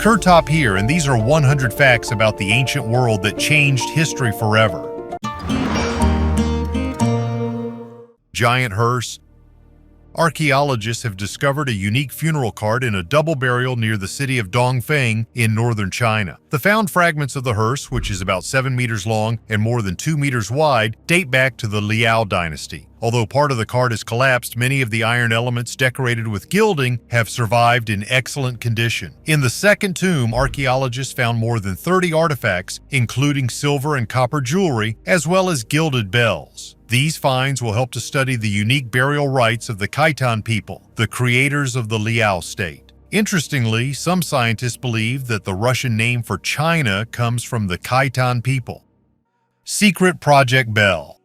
KirTop here, and these are 100 facts about the ancient world that changed history forever. Giant hearse. Archaeologists have discovered a unique funeral cart in a double burial near the city of Dongfeng in northern China. The found fragments of the hearse, which is about 7 meters long and more than 2 meters wide, date back to the Liao dynasty. Although part of the cart has collapsed, many of the iron elements decorated with gilding have survived in excellent condition. In the second tomb, archaeologists found more than 30 artifacts, including silver and copper jewelry, as well as gilded bells. These finds will help to study the unique burial rites of the Khitan people, the creators of the Liao state. Interestingly, some scientists believe that the Russian name for China comes from the Khitan people. Secret Project Bell.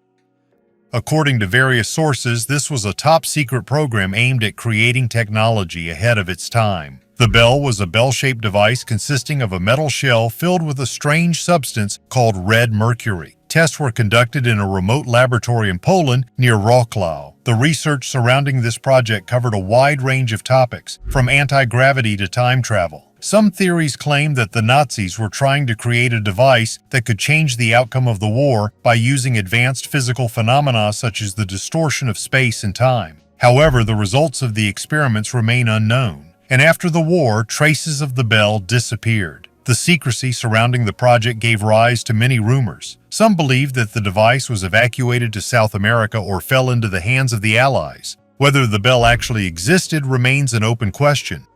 According to various sources, this was a top-secret program aimed at creating technology ahead of its time. The bell was a bell-shaped device consisting of a metal shell filled with a strange substance called red mercury. Tests were conducted in a remote laboratory in Poland near Wrocław. The research surrounding this project covered a wide range of topics, from anti-gravity to time travel. Some theories claim that the Nazis were trying to create a device that could change the outcome of the war by using advanced physical phenomena such as the distortion of space and time. However, the results of the experiments remain unknown, and after the war, traces of the bell disappeared. The secrecy surrounding the project gave rise to many rumors. Some believed that the device was evacuated to South America or fell into the hands of the Allies. Whether the bell actually existed remains an open question.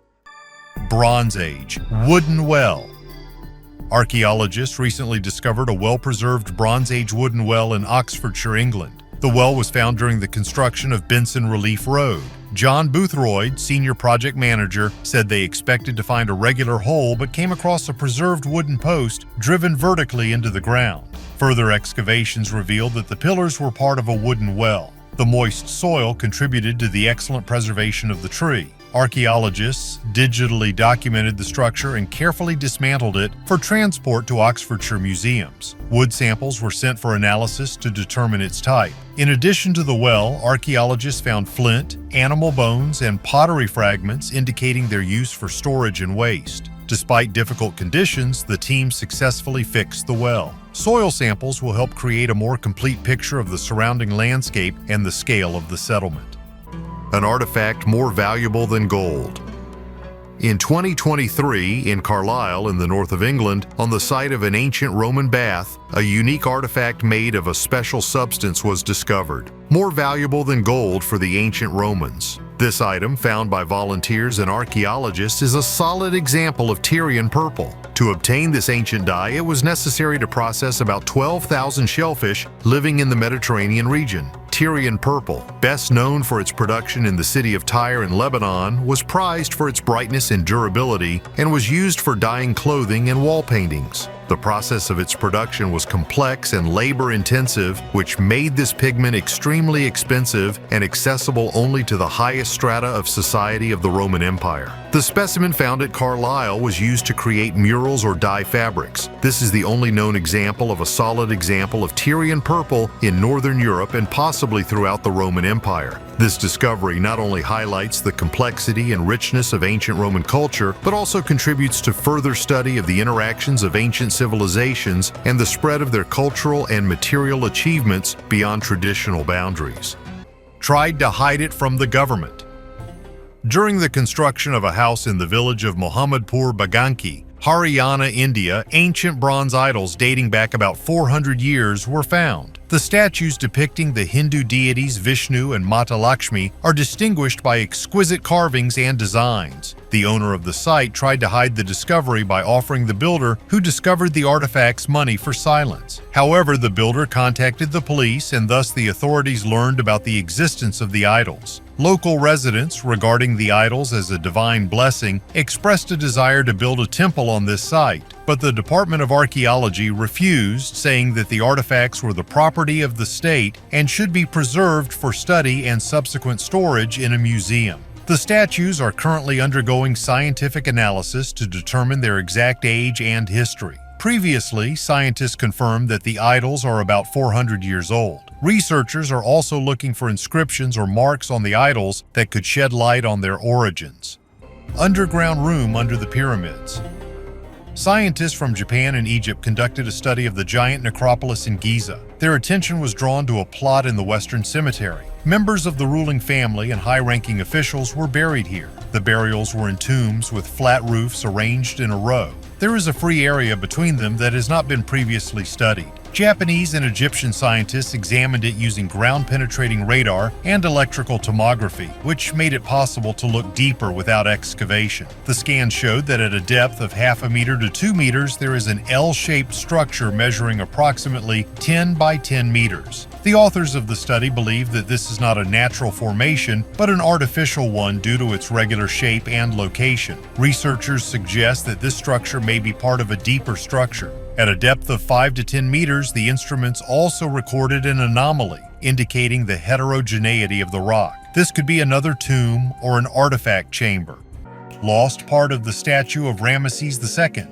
Bronze Age wooden well. Archaeologists recently discovered a well-preserved Bronze Age wooden well in Oxfordshire, England. The well was found during the construction of Benson Relief Road. John Boothroyd, senior project manager, said they expected to find a regular hole but came across a preserved wooden post driven vertically into the ground. Further excavations revealed that the pillars were part of a wooden well. The moist soil contributed to the excellent preservation of the tree. Archaeologists digitally documented the structure and carefully dismantled it for transport to Oxfordshire museums. Wood samples were sent for analysis to determine its type. In addition to the well, archaeologists found flint, animal bones, and pottery fragments indicating their use for storage and waste. Despite difficult conditions, the team successfully fixed the well. Soil samples will help create a more complete picture of the surrounding landscape and the scale of the settlement. An artifact more valuable than gold. In 2023, in Carlisle in the north of England, on the site of an ancient Roman bath, a unique artifact made of a special substance was discovered, more valuable than gold for the ancient Romans. This item, found by volunteers and archaeologists, is a solid example of Tyrian purple. To obtain this ancient dye, it was necessary to process about 12,000 shellfish living in the Mediterranean region. Tyrian purple, best known for its production in the city of Tyre in Lebanon, was prized for its brightness and durability and was used for dyeing clothing and wall paintings. The process of its production was complex and labor-intensive, which made this pigment extremely expensive and accessible only to the highest strata of society of the Roman Empire. The specimen found at Carlisle was used to create murals or dye fabrics. This is the only known example of a solid example of Tyrian purple in Northern Europe and possibly throughout the Roman Empire. This discovery not only highlights the complexity and richness of ancient Roman culture, but also contributes to further study of the interactions of ancient civilizations and the spread of their cultural and material achievements beyond traditional boundaries. Tried to hide it from the government. During the construction of a house in the village of Mohammadpur Baganki, Haryana, India, ancient bronze idols dating back about 400 years were found. The statues depicting the Hindu deities Vishnu and Mata Lakshmi are distinguished by exquisite carvings and designs. The owner of the site tried to hide the discovery by offering the builder who discovered the artifacts money for silence. However, the builder contacted the police, and thus the authorities learned about the existence of the idols. Local residents, regarding the idols as a divine blessing, expressed a desire to build a temple on this site, but the Department of Archaeology refused, saying that the artifacts were the property of the state and should be preserved for study and subsequent storage in a museum. The statues are currently undergoing scientific analysis to determine their exact age and history. Previously, scientists confirmed that the idols are about 400 years old. Researchers are also looking for inscriptions or marks on the idols that could shed light on their origins. Underground room under the pyramids. Scientists from Japan and Egypt conducted a study of the giant necropolis in Giza. Their attention was drawn to a plot in the Western Cemetery. Members of the ruling family and high-ranking officials were buried here. The burials were in tombs with flat roofs arranged in a row. There is a free area between them that has not been previously studied. Japanese and Egyptian scientists examined it using ground-penetrating radar and electrical tomography, which made it possible to look deeper without excavation. The scan showed that at a depth of half a meter to 2 meters, there is an L-shaped structure measuring approximately 10 by 10 meters. The authors of the study believe that this is not a natural formation, but an artificial one due to its regular shape and location. Researchers suggest that this structure may be part of a deeper structure. At a depth of 5 to 10 meters, the instruments also recorded an anomaly, indicating the heterogeneity of the rock. This could be another tomb or an artifact chamber. Lost part of the statue of Ramesses II.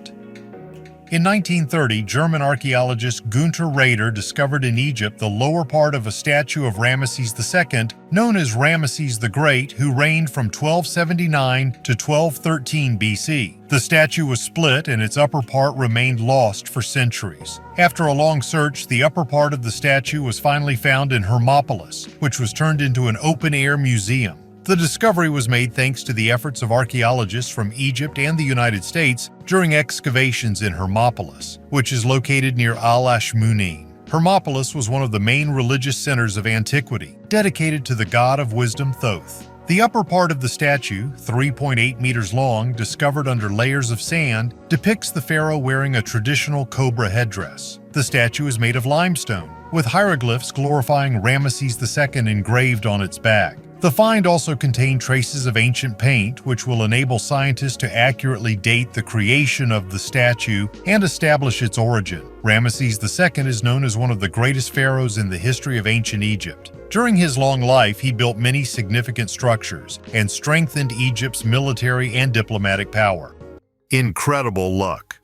In 1930, German archaeologist Günther Raeder discovered in Egypt the lower part of a statue of Ramesses II, known as Ramesses the Great, who reigned from 1279 to 1213 BC. The statue was split and its upper part remained lost for centuries. After a long search, the upper part of the statue was finally found in Hermopolis, which was turned into an open-air museum. The discovery was made thanks to the efforts of archaeologists from Egypt and the United States during excavations in Hermopolis, which is located near Al-Ashmunin. Hermopolis was one of the main religious centers of antiquity, dedicated to the god of wisdom Thoth. The upper part of the statue, 3.8 meters long, discovered under layers of sand, depicts the pharaoh wearing a traditional cobra headdress. The statue is made of limestone, with hieroglyphs glorifying Ramesses II engraved on its back. The find also contained traces of ancient paint, which will enable scientists to accurately date the creation of the statue and establish its origin. Ramesses II is known as one of the greatest pharaohs in the history of ancient Egypt. During his long life, he built many significant structures and strengthened Egypt's military and diplomatic power. Incredible luck.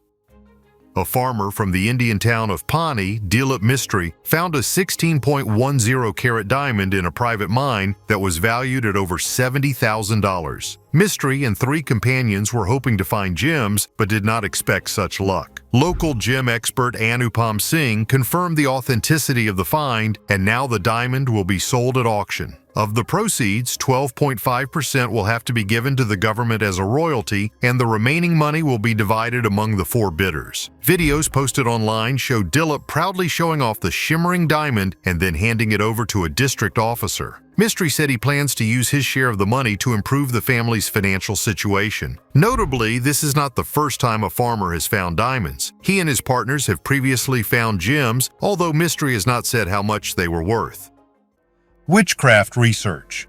A farmer from the Indian town of Pani, Dilip Mistry, found a 16.10-carat diamond in a private mine that was valued at over $70,000. Mistry and 3 companions were hoping to find gems, but did not expect such luck. Local gem expert Anupam Singh confirmed the authenticity of the find, and now the diamond will be sold at auction. Of the proceeds, 12.5% will have to be given to the government as a royalty, and the remaining money will be divided among the 4 bidders. Videos posted online show Dilip proudly showing off the shimmering diamond and then handing it over to a district officer. Mistry said he plans to use his share of the money to improve the family's financial situation. Notably, this is not the first time a farmer has found diamonds. He and his partners have previously found gems, although Mistry has not said how much they were worth. Witchcraft research.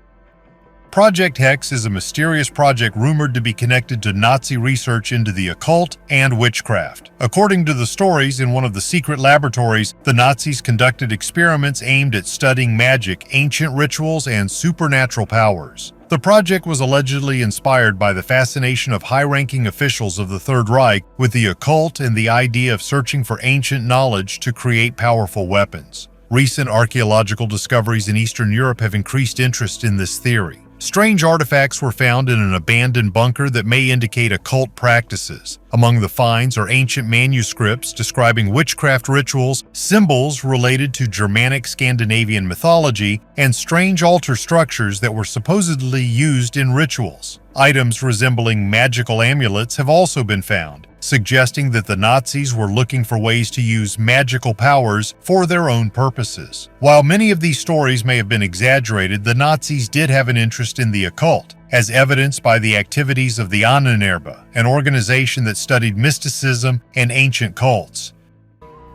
Project Hex is a mysterious project rumored to be connected to Nazi research into the occult and witchcraft. According to the stories, in one of the secret laboratories, the Nazis conducted experiments aimed at studying magic, ancient rituals, and supernatural powers. The project was allegedly inspired by the fascination of high-ranking officials of the Third Reich with the occult and the idea of searching for ancient knowledge to create powerful weapons. Recent archaeological discoveries in Eastern Europe have increased interest in this theory. Strange artifacts were found in an abandoned bunker that may indicate occult practices. Among the finds are ancient manuscripts describing witchcraft rituals, symbols related to Germanic Scandinavian mythology, and strange altar structures that were supposedly used in rituals. Items resembling magical amulets have also been found, suggesting that the Nazis were looking for ways to use magical powers for their own purposes. While many of these stories may have been exaggerated, the Nazis did have an interest in the occult, as evidenced by the activities of the Ahnenerbe, an organization that studied mysticism and ancient cults.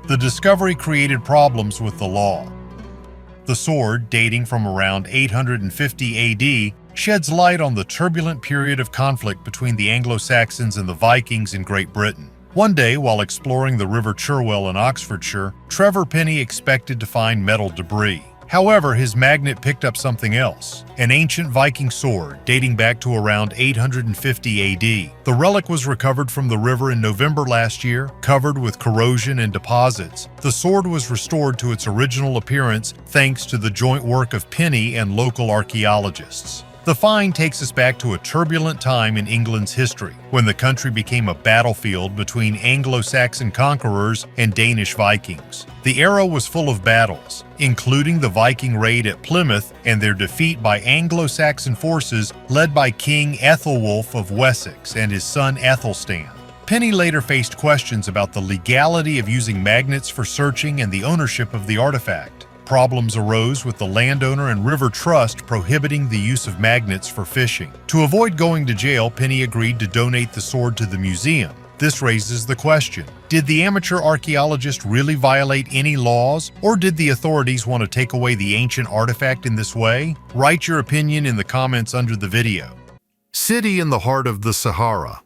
The discovery created problems with the law. The sword, dating from around 850 AD, sheds light on the turbulent period of conflict between the Anglo-Saxons and the Vikings in Great Britain. One day, while exploring the River Cherwell in Oxfordshire, Trevor Penny expected to find metal debris. However, his magnet picked up something else, an ancient Viking sword dating back to around 850 AD. The relic was recovered from the river in November last year, covered with corrosion and deposits. The sword was restored to its original appearance thanks to the joint work of Penny and local archaeologists. The find takes us back to a turbulent time in England's history, when the country became a battlefield between Anglo-Saxon conquerors and Danish Vikings. The era was full of battles, including the Viking raid at Plymouth and their defeat by Anglo-Saxon forces led by King Ethelwulf of Wessex and his son Aethelstan. Penny later faced questions about the legality of using magnets for searching and the ownership of the artifact. Problems arose with the landowner and river trust prohibiting the use of magnets for fishing. To avoid going to jail, Penny agreed to donate the sword to the museum. This raises the question, did the amateur archaeologist really violate any laws, or did the authorities want to take away the ancient artifact in this way? Write your opinion in the comments under the video. City in the heart of the Sahara.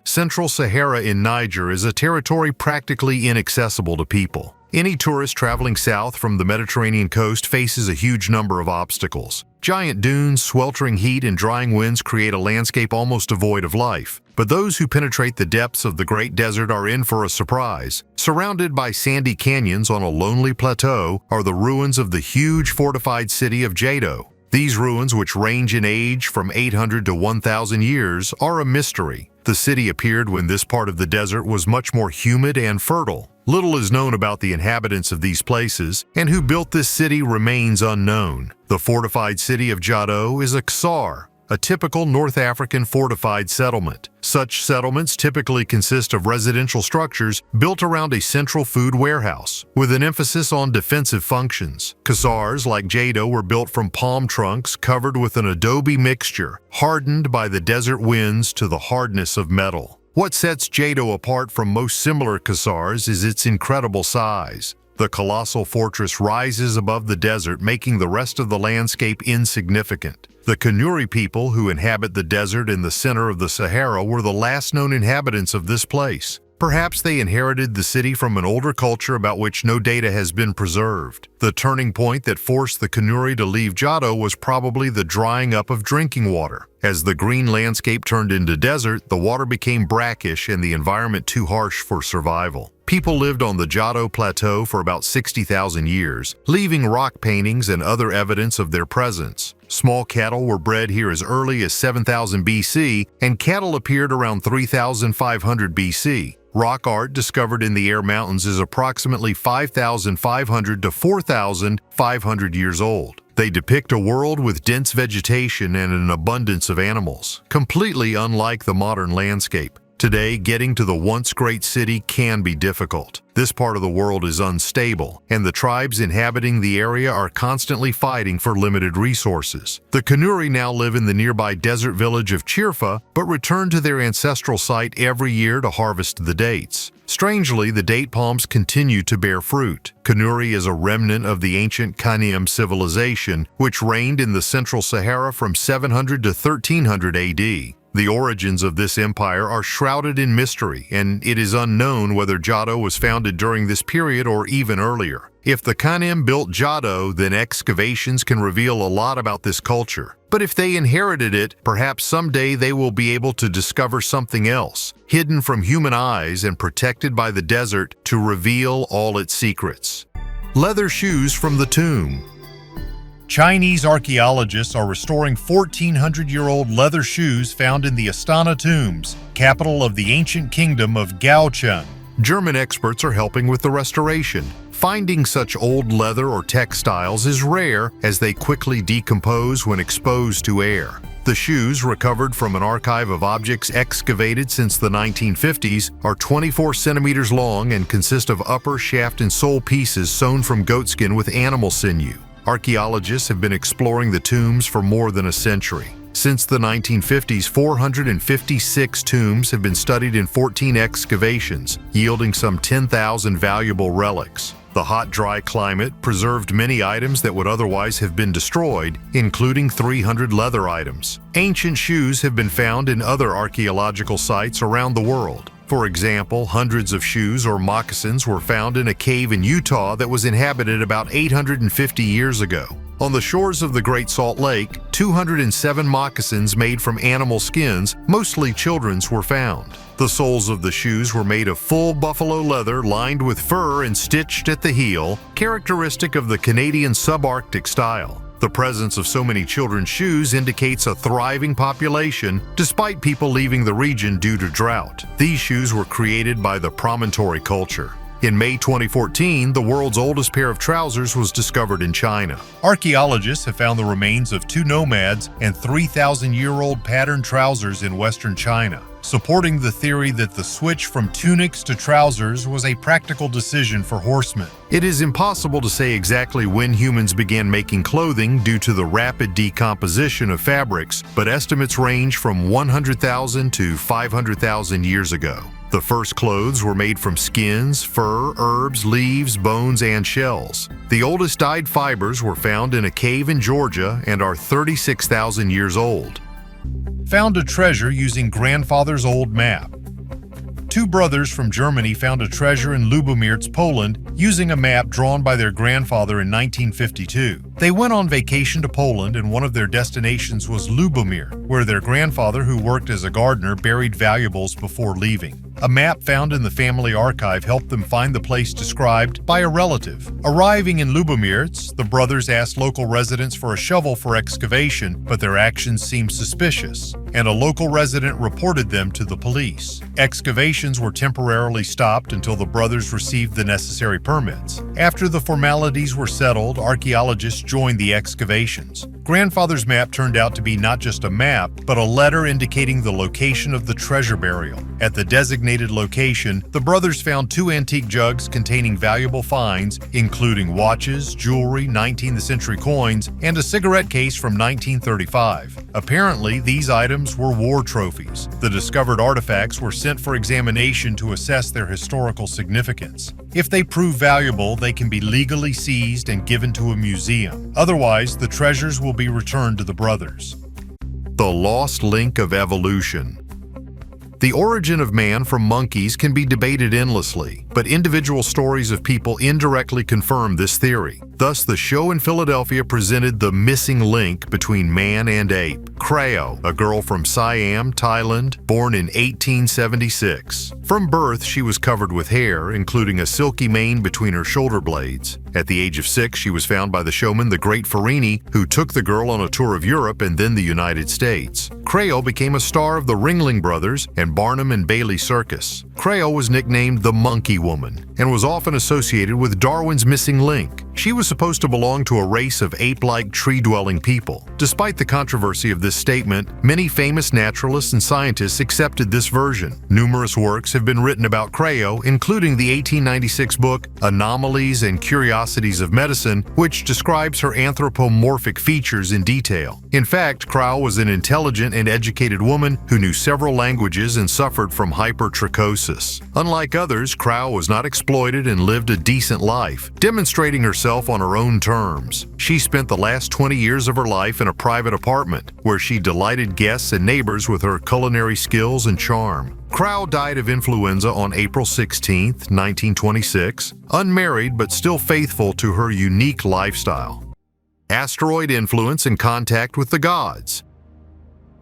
Central Sahara in Niger is a territory practically inaccessible to people. Any tourist traveling south from the Mediterranean coast faces a huge number of obstacles. Giant dunes, sweltering heat, and drying winds create a landscape almost devoid of life. But those who penetrate the depths of the Great Desert are in for a surprise. Surrounded by sandy canyons on a lonely plateau are the ruins of the huge fortified city of Jado. These ruins, which range in age from 800 to 1,000 years, are a mystery. The city appeared when this part of the desert was much more humid and fertile. Little is known about the inhabitants of these places, and who built this city remains unknown. The fortified city of Jado is a Ksar, a typical North African fortified settlement. Such settlements typically consist of residential structures built around a central food warehouse, with an emphasis on defensive functions. Ksars like Jado were built from palm trunks covered with an adobe mixture, hardened by the desert winds to the hardness of metal. What sets Jado apart from most similar Ksars is its incredible size. The colossal fortress rises above the desert, making the rest of the landscape insignificant. The Kanuri people who inhabit the desert in the center of the Sahara were the last known inhabitants of this place. Perhaps they inherited the city from an older culture about which no data has been preserved. The turning point that forced the Kanuri to leave Jado was probably the drying up of drinking water. As the green landscape turned into desert, the water became brackish and the environment too harsh for survival. People lived on the Jado Plateau for about 60,000 years, leaving rock paintings and other evidence of their presence. Small cattle were bred here as early as 7000 BC, and cattle appeared around 3500 BC. Rock art discovered in the Air Mountains is approximately 5,500 to 4,500 years old. They depict a world with dense vegetation and an abundance of animals, completely unlike the modern landscape. Today, getting to the once great city can be difficult. This part of the world is unstable, and the tribes inhabiting the area are constantly fighting for limited resources. The Kanuri now live in the nearby desert village of Chirfa, but return to their ancestral site every year to harvest the dates. Strangely, the date palms continue to bear fruit. Kanuri is a remnant of the ancient Kanem civilization, which reigned in the Central Sahara from 700 to 1300 AD. The origins of this empire are shrouded in mystery, and it is unknown whether Jado was founded during this period or even earlier. If the Kanem built Jado, then excavations can reveal a lot about this culture. But if they inherited it, perhaps someday they will be able to discover something else, hidden from human eyes and protected by the desert, to reveal all its secrets. Leather shoes from the tomb. Chinese archaeologists are restoring 1,400-year-old leather shoes found in the Astana tombs, capital of the ancient kingdom of Gaochun. German experts are helping with the restoration. Finding such old leather or textiles is rare, as they quickly decompose when exposed to air. The shoes, recovered from an archive of objects excavated since the 1950s, are 24 centimeters long and consist of upper, shaft, and sole pieces sewn from goatskin with animal sinew. Archaeologists have been exploring the tombs for more than a century. Since the 1950s, 456 tombs have been studied in 14 excavations, yielding some 10,000 valuable relics. The hot, dry climate preserved many items that would otherwise have been destroyed, including 300 leather items. Ancient shoes have been found in other archaeological sites around the world. For example, hundreds of shoes or moccasins were found in a cave in Utah that was inhabited about 850 years ago. On the shores of the Great Salt Lake, 207 moccasins made from animal skins, mostly children's, were found. The soles of the shoes were made of full buffalo leather lined with fur and stitched at the heel, characteristic of the Canadian subarctic style. The presence of so many children's shoes indicates a thriving population, despite people leaving the region due to drought. These shoes were created by the promontory culture. In May 2014, the world's oldest pair of trousers was discovered in China. Archaeologists have found the remains of 2 nomads and 3,000-year-old patterned trousers in western China, supporting the theory that the switch from tunics to trousers was a practical decision for horsemen. It is impossible to say exactly when humans began making clothing due to the rapid decomposition of fabrics, but estimates range from 100,000 to 500,000 years ago. The first clothes were made from skins, fur, herbs, leaves, bones, and shells. The oldest dyed fibers were found in a cave in Georgia and are 36,000 years old. Found a treasure using grandfather's old map. 2 brothers from Germany found a treasure in Lubomierz, Poland, using a map drawn by their grandfather in 1952. They went on vacation to Poland, and one of their destinations was Lubomir, where their grandfather, who worked as a gardener, buried valuables before leaving. A map found in the family archive helped them find the place described by a relative. Arriving in Lubomierz, the brothers asked local residents for a shovel for excavation, but their actions seemed suspicious, and a local resident reported them to the police. Excavations were temporarily stopped until the brothers received the necessary permits. After the formalities were settled, archaeologists joined the excavations. Grandfather's map turned out to be not just a map, but a letter indicating the location of the treasure burial. At the designated location, the brothers found 2 antique jugs containing valuable finds, including watches, jewelry, 19th century coins, and a cigarette case from 1935. Apparently, these items were war trophies. The discovered artifacts were sent for examination to assess their historical significance. If they prove valuable, they can be legally seized and given to a museum. Otherwise, the treasures will be returned to the brothers. The lost link of evolution. The origin of man from monkeys can be debated endlessly, but individual stories of people indirectly confirm this theory. Thus, the show in Philadelphia presented the missing link between man and ape. Creo, a girl from Siam, Thailand, born in 1876. From birth, she was covered with hair, including a silky mane between her shoulder blades. At the age of 6, she was found by the showman the Great Farini, who took the girl on a tour of Europe and then the United States. Creo became a star of the Ringling Brothers and Barnum and Bailey Circus. Creo was nicknamed the Monkey Woman and was often associated with Darwin's missing link. She was supposed to belong to a race of ape-like tree-dwelling people. Despite the controversy of this statement, many famous naturalists and scientists accepted this version. Numerous works have been written about Creo, including the 1896 book Anomalies and Curiosities of Medicine, which describes her anthropomorphic features in detail. In fact, Creo was an intelligent and educated woman who knew several languages and suffered from hypertrichosis. Unlike others, Creo was not exploited and lived a decent life, demonstrating herself on her own terms. She spent the last 20 years of her life in a private apartment, where she delighted guests and neighbors with her culinary skills and charm. Creo died of influenza on April 16, 1926, unmarried but still faithful to her unique lifestyle. Asteroid influence and contact with the gods.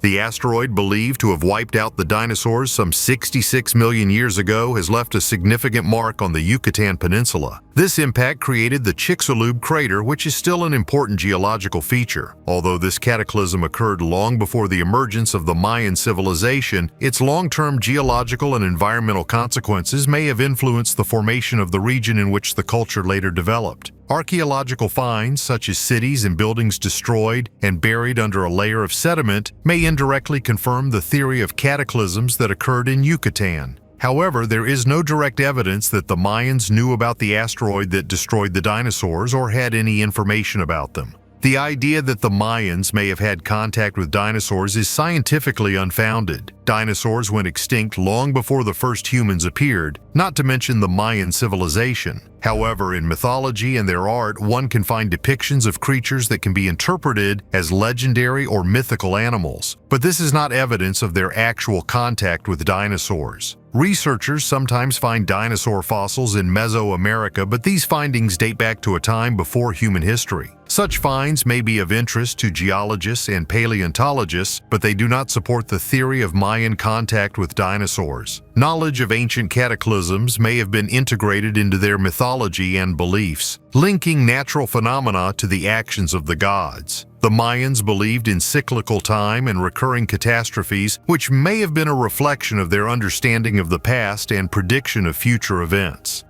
The asteroid, believed to have wiped out the dinosaurs some 66 million years ago, has left a significant mark on the Yucatan Peninsula. This impact created the Chicxulub crater, which is still an important geological feature. Although this cataclysm occurred long before the emergence of the Mayan civilization, its long-term geological and environmental consequences may have influenced the formation of the region in which the culture later developed. Archaeological finds, such as cities and buildings destroyed and buried under a layer of sediment, may indirectly confirm the theory of cataclysms that occurred in Yucatan. However, there is no direct evidence that the Mayans knew about the asteroid that destroyed the dinosaurs or had any information about them. The idea that the Mayans may have had contact with dinosaurs is scientifically unfounded. Dinosaurs went extinct long before the first humans appeared, not to mention the Mayan civilization. However, in mythology and their art, one can find depictions of creatures that can be interpreted as legendary or mythical animals, but this is not evidence of their actual contact with dinosaurs. Researchers sometimes find dinosaur fossils in Mesoamerica, but these findings date back to a time before human history. Such finds may be of interest to geologists and paleontologists, but they do not support the theory of Mayan contact with dinosaurs. Knowledge of ancient cataclysms may have been integrated into their mythology and beliefs, linking natural phenomena to the actions of the gods. The Mayans believed in cyclical time and recurring catastrophes, which may have been a reflection of their understanding of the past and prediction of future events.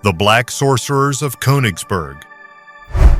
The Black Sorcerers of Königsberg.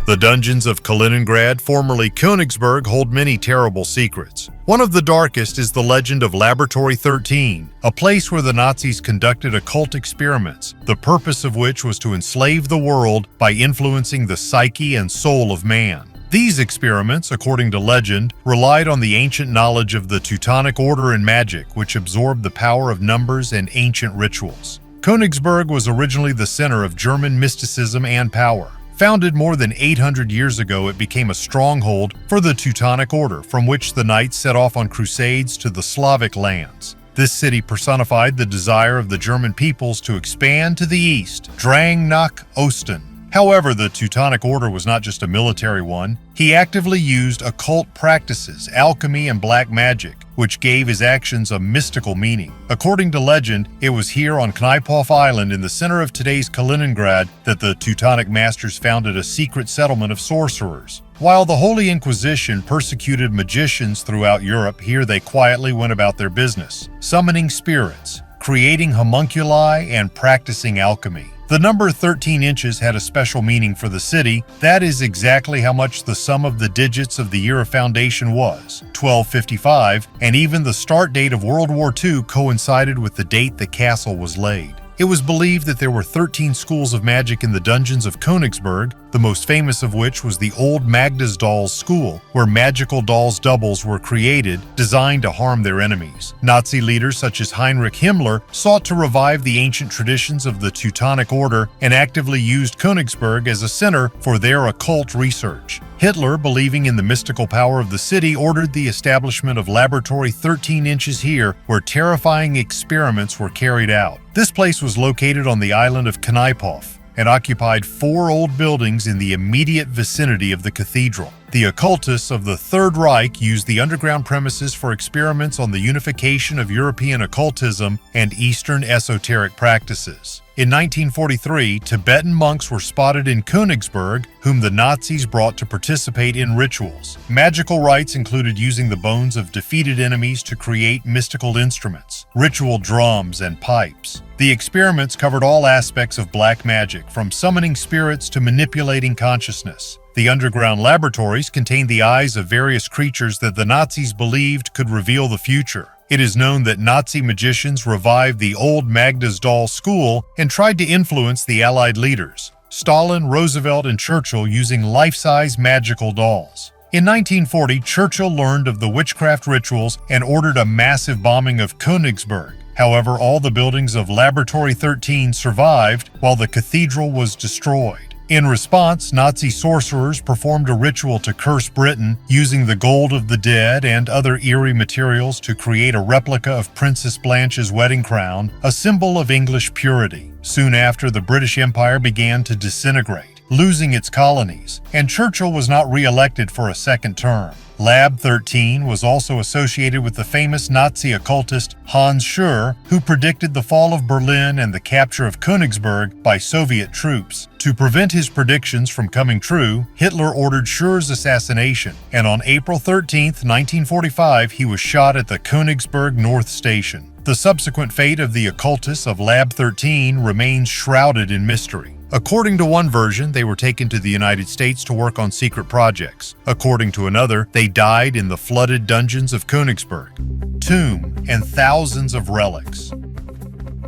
The dungeons of Kaliningrad, formerly Königsberg, hold many terrible secrets. One of the darkest is the legend of Laboratory 13, a place where the Nazis conducted occult experiments, the purpose of which was to enslave the world by influencing the psyche and soul of man. These experiments, according to legend, relied on the ancient knowledge of the Teutonic Order and magic, which absorbed the power of numbers and ancient rituals. Königsberg was originally the center of German mysticism and power. Founded more than 800 years ago, it became a stronghold for the Teutonic Order, from which the knights set off on crusades to the Slavic lands. This city personified the desire of the German peoples to expand to the east, Drang nach Osten. However, the Teutonic Order was not just a military one. He actively used occult practices, alchemy, and black magic, which gave his actions a mystical meaning. According to legend, it was here on Kniephof Island in the center of today's Kaliningrad that the Teutonic masters founded a secret settlement of sorcerers. While the Holy Inquisition persecuted magicians throughout Europe, here they quietly went about their business, summoning spirits, creating homunculi, and practicing alchemy. The number 13 inches had a special meaning for the city. That is exactly how much the sum of the digits of the year of foundation was, 1255, and even the start date of World War II coincided with the date the castle was laid. It was believed that there were 13 schools of magic in the dungeons of Königsberg, the most famous of which was the Old Magda's Dolls School, where magical dolls' doubles were created, designed to harm their enemies. Nazi leaders such as Heinrich Himmler sought to revive the ancient traditions of the Teutonic Order and actively used Königsberg as a center for their occult research. Hitler, believing in the mystical power of the city, ordered the establishment of Laboratory 13 inches here, where terrifying experiments were carried out. This place was located on the island of Kniephof and occupied 4 old buildings in the immediate vicinity of the cathedral. The occultists of the Third Reich used the underground premises for experiments on the unification of European occultism and Eastern esoteric practices. In 1943, Tibetan monks were spotted in Königsberg, whom the Nazis brought to participate in rituals. Magical rites included using the bones of defeated enemies to create mystical instruments, ritual drums, and pipes. The experiments covered all aspects of black magic, from summoning spirits to manipulating consciousness. The underground laboratories contained the eyes of various creatures that the Nazis believed could reveal the future. It is known that Nazi magicians revived the Old Magda's Dolls School and tried to influence the Allied leaders, Stalin, Roosevelt, and Churchill, using life-size magical dolls. In 1940, Churchill learned of the witchcraft rituals and ordered a massive bombing of Königsberg. However, all the buildings of Laboratory 13 survived, while the cathedral was destroyed. In response, Nazi sorcerers performed a ritual to curse Britain, using the gold of the dead and other eerie materials to create a replica of Princess Blanche's wedding crown, a symbol of English purity. Soon after, the British Empire began to disintegrate, losing its colonies, and Churchill was not re-elected for a second term. Lab 13 was also associated with the famous Nazi occultist Hans Schur, who predicted the fall of Berlin and the capture of Königsberg by Soviet troops. To prevent his predictions from coming true, Hitler ordered Schur's assassination, and on April 13, 1945, he was shot at the Königsberg North Station. The subsequent fate of the occultists of Lab 13 remains shrouded in mystery. According to one version, they were taken to the United States to work on secret projects. According to another, they died in the flooded dungeons of Königsberg. Tomb and thousands of relics.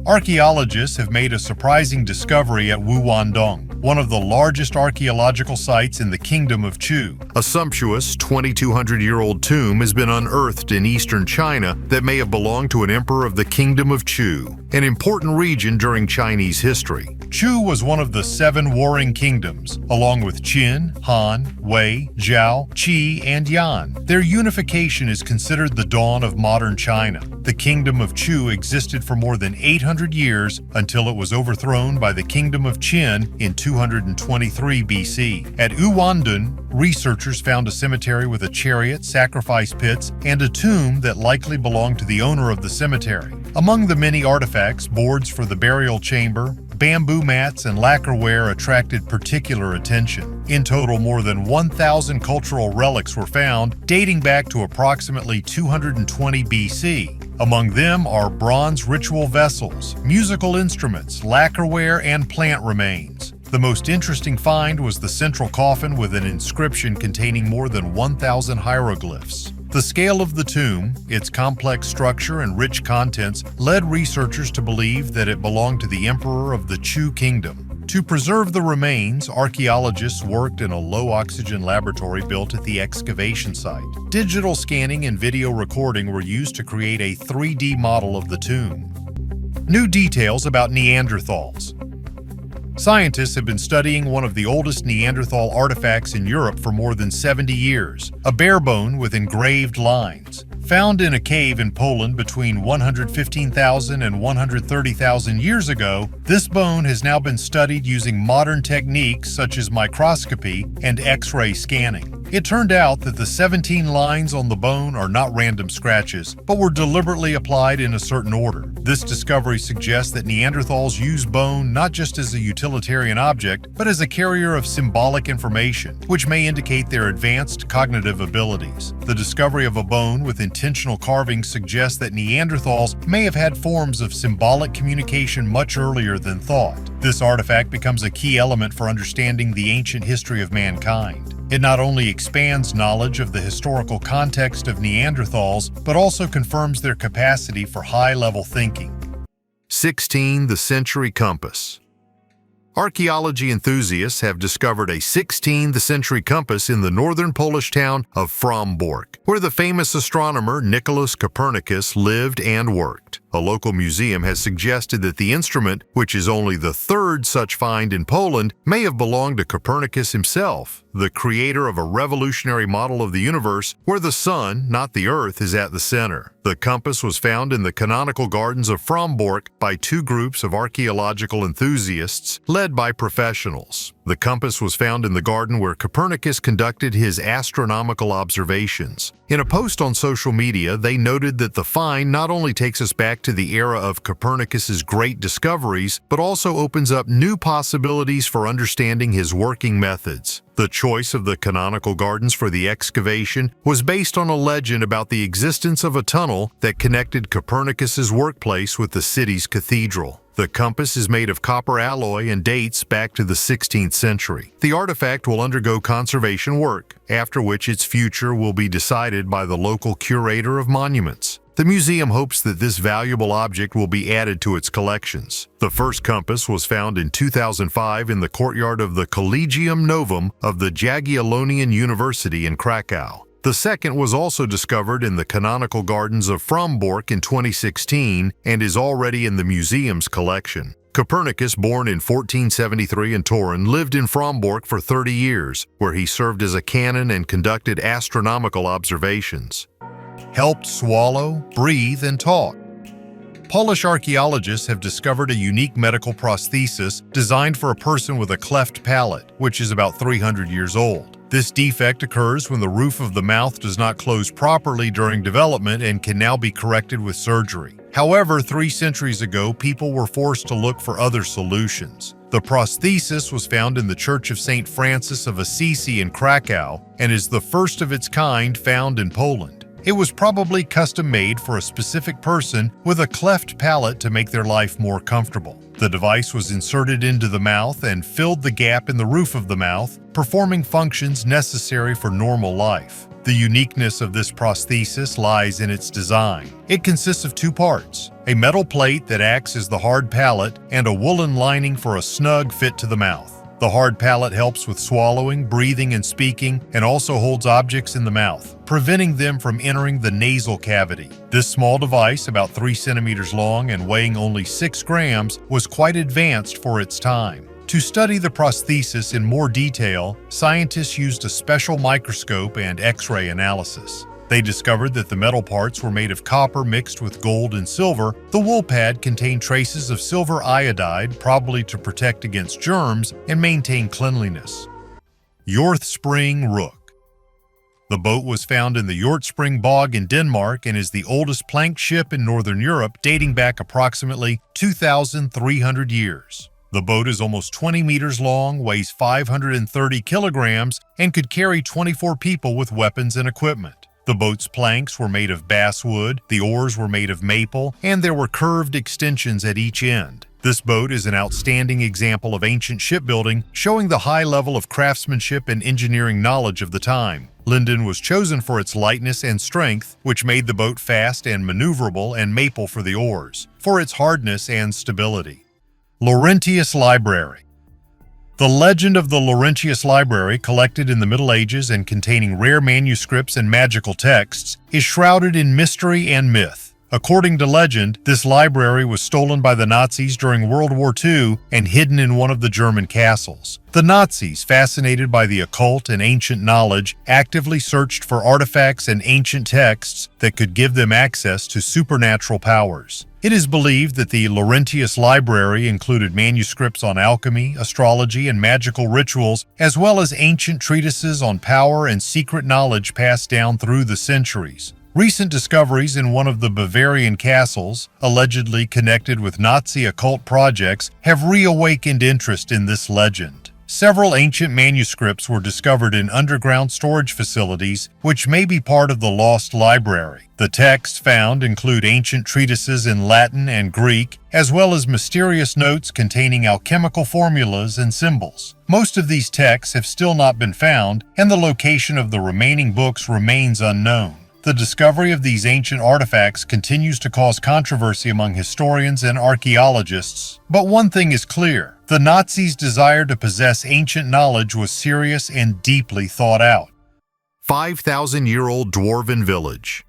Archaeologists have made a surprising discovery at Wuwandong, one of the largest archaeological sites in the Kingdom of Chu. A sumptuous 2,200-year-old tomb has been unearthed in eastern China that may have belonged to an emperor of the Kingdom of Chu, an important region during Chinese history. Chu was one of the 7 warring kingdoms, along with Qin, Han, Wei, Zhao, Qi, and Yan. Their unification is considered the dawn of modern China. The kingdom of Chu existed for more than 800 years until it was overthrown by the kingdom of Qin in 223 BC. At Uwandun, researchers found a cemetery with a chariot, sacrifice pits, and a tomb that likely belonged to the owner of the cemetery. Among the many artifacts, boards for the burial chamber, bamboo mats, and lacquerware attracted particular attention. In total, more than 1,000 cultural relics were found, dating back to approximately 220 BC. Among them are bronze ritual vessels, musical instruments, lacquerware, and plant remains. The most interesting find was the central coffin with an inscription containing more than 1,000 hieroglyphs. The scale of the tomb, its complex structure, and rich contents led researchers to believe that it belonged to the emperor of the Chu kingdom. To preserve the remains, archaeologists worked in a low-oxygen laboratory built at the excavation site. Digital scanning and video recording were used to create a 3D model of the tomb. New details about Neanderthals. Scientists have been studying one of the oldest Neanderthal artifacts in Europe for more than 70 years, a bare bone with engraved lines. Found in a cave in Poland between 115,000 and 130,000 years ago, this bone has now been studied using modern techniques such as microscopy and X-ray scanning. It turned out that the 17 lines on the bone are not random scratches, but were deliberately applied in a certain order. This discovery suggests that Neanderthals used bone not just as a utilitarian object, but as a carrier of symbolic information, which may indicate their advanced cognitive abilities. The discovery of a bone with intentional carving suggests that Neanderthals may have had forms of symbolic communication much earlier than thought. This artifact becomes a key element for understanding the ancient history of mankind. It not only expands knowledge of the historical context of Neanderthals, but also confirms their capacity for high-level thinking. 16. The Century Compass. Archaeology enthusiasts have discovered a 16th century compass in the northern Polish town of Frombork, where the famous astronomer Nicholas Copernicus lived and worked. A local museum has suggested that the instrument, which is only the 3rd such find in Poland, may have belonged to Copernicus himself, the creator of a revolutionary model of the universe where the sun, not the earth, is at the center. The compass was found in the canonical gardens of Frombork by 2 groups of archaeological enthusiasts led by professionals. The compass was found in the garden where Copernicus conducted his astronomical observations. In a post on social media, they noted that the find not only takes us back to the era of Copernicus's great discoveries, but also opens up new possibilities for understanding his working methods. The choice of the canonical gardens for the excavation was based on a legend about the existence of a tunnel that connected Copernicus's workplace with the city's cathedral. The compass is made of copper alloy and dates back to the 16th century. The artifact will undergo conservation work, after which its future will be decided by the local curator of monuments. The museum hopes that this valuable object will be added to its collections. The first compass was found in 2005 in the courtyard of the Collegium Novum of the Jagiellonian University in Krakow. The second was also discovered in the canonical gardens of Frombork in 2016 and is already in the museum's collection. Copernicus, born in 1473 in Turin, lived in Frombork for 30 years, where he served as a canon and conducted astronomical observations. Helped swallow, breathe, and talk. Polish archaeologists have discovered a unique medical prosthesis designed for a person with a cleft palate, which is about 300 years old. This defect occurs when the roof of the mouth does not close properly during development and can now be corrected with surgery. However, 3 centuries ago, people were forced to look for other solutions. The prosthesis was found in the Church of St. Francis of Assisi in Krakow and is the first of its kind found in Poland. It was probably custom-made for a specific person with a cleft palate to make their life more comfortable. The device was inserted into the mouth and filled the gap in the roof of the mouth, performing functions necessary for normal life. The uniqueness of this prosthesis lies in its design. It consists of 2 parts, a metal plate that acts as the hard palate and a woolen lining for a snug fit to the mouth. The hard palate helps with swallowing, breathing, and speaking, and also holds objects in the mouth, preventing them from entering the nasal cavity. This small device, about 3 centimeters long and weighing only 6 grams, was quite advanced for its time. To study the prosthesis in more detail, scientists used a special microscope and X-ray analysis. They discovered that the metal parts were made of copper mixed with gold and silver. The wool pad contained traces of silver iodide, probably to protect against germs and maintain cleanliness. Hjort Spring Rook. The boat was found in the Hjort Spring Bog in Denmark and is the oldest planked ship in Northern Europe, dating back approximately 2,300 years. The boat is almost 20 meters long, weighs 530 kilograms, and could carry 24 people with weapons and equipment. The boat's planks were made of basswood, the oars were made of maple, and there were curved extensions at each end. This boat is an outstanding example of ancient shipbuilding, showing the high level of craftsmanship and engineering knowledge of the time. Linden was chosen for its lightness and strength, which made the boat fast and maneuverable, and maple for the oars, for its hardness and stability. Laurentius Library. The legend of the Laurentius Library, collected in the Middle Ages and containing rare manuscripts and magical texts, is shrouded in mystery and myth. According to legend, this library was stolen by the Nazis during World War II and hidden in one of the German castles. The Nazis, fascinated by the occult and ancient knowledge, actively searched for artifacts and ancient texts that could give them access to supernatural powers. It is believed that the Laurentius Library included manuscripts on alchemy, astrology, and magical rituals, as well as ancient treatises on power and secret knowledge passed down through the centuries. Recent discoveries in one of the Bavarian castles, allegedly connected with Nazi occult projects, have reawakened interest in this legend. Several ancient manuscripts were discovered in underground storage facilities, which may be part of the lost library. The texts found include ancient treatises in Latin and Greek, as well as mysterious notes containing alchemical formulas and symbols. Most of these texts have still not been found, and the location of the remaining books remains unknown. The discovery of these ancient artifacts continues to cause controversy among historians and archaeologists. But one thing is clear: the Nazis' desire to possess ancient knowledge was serious and deeply thought out. 5,000-year-old dwarven village.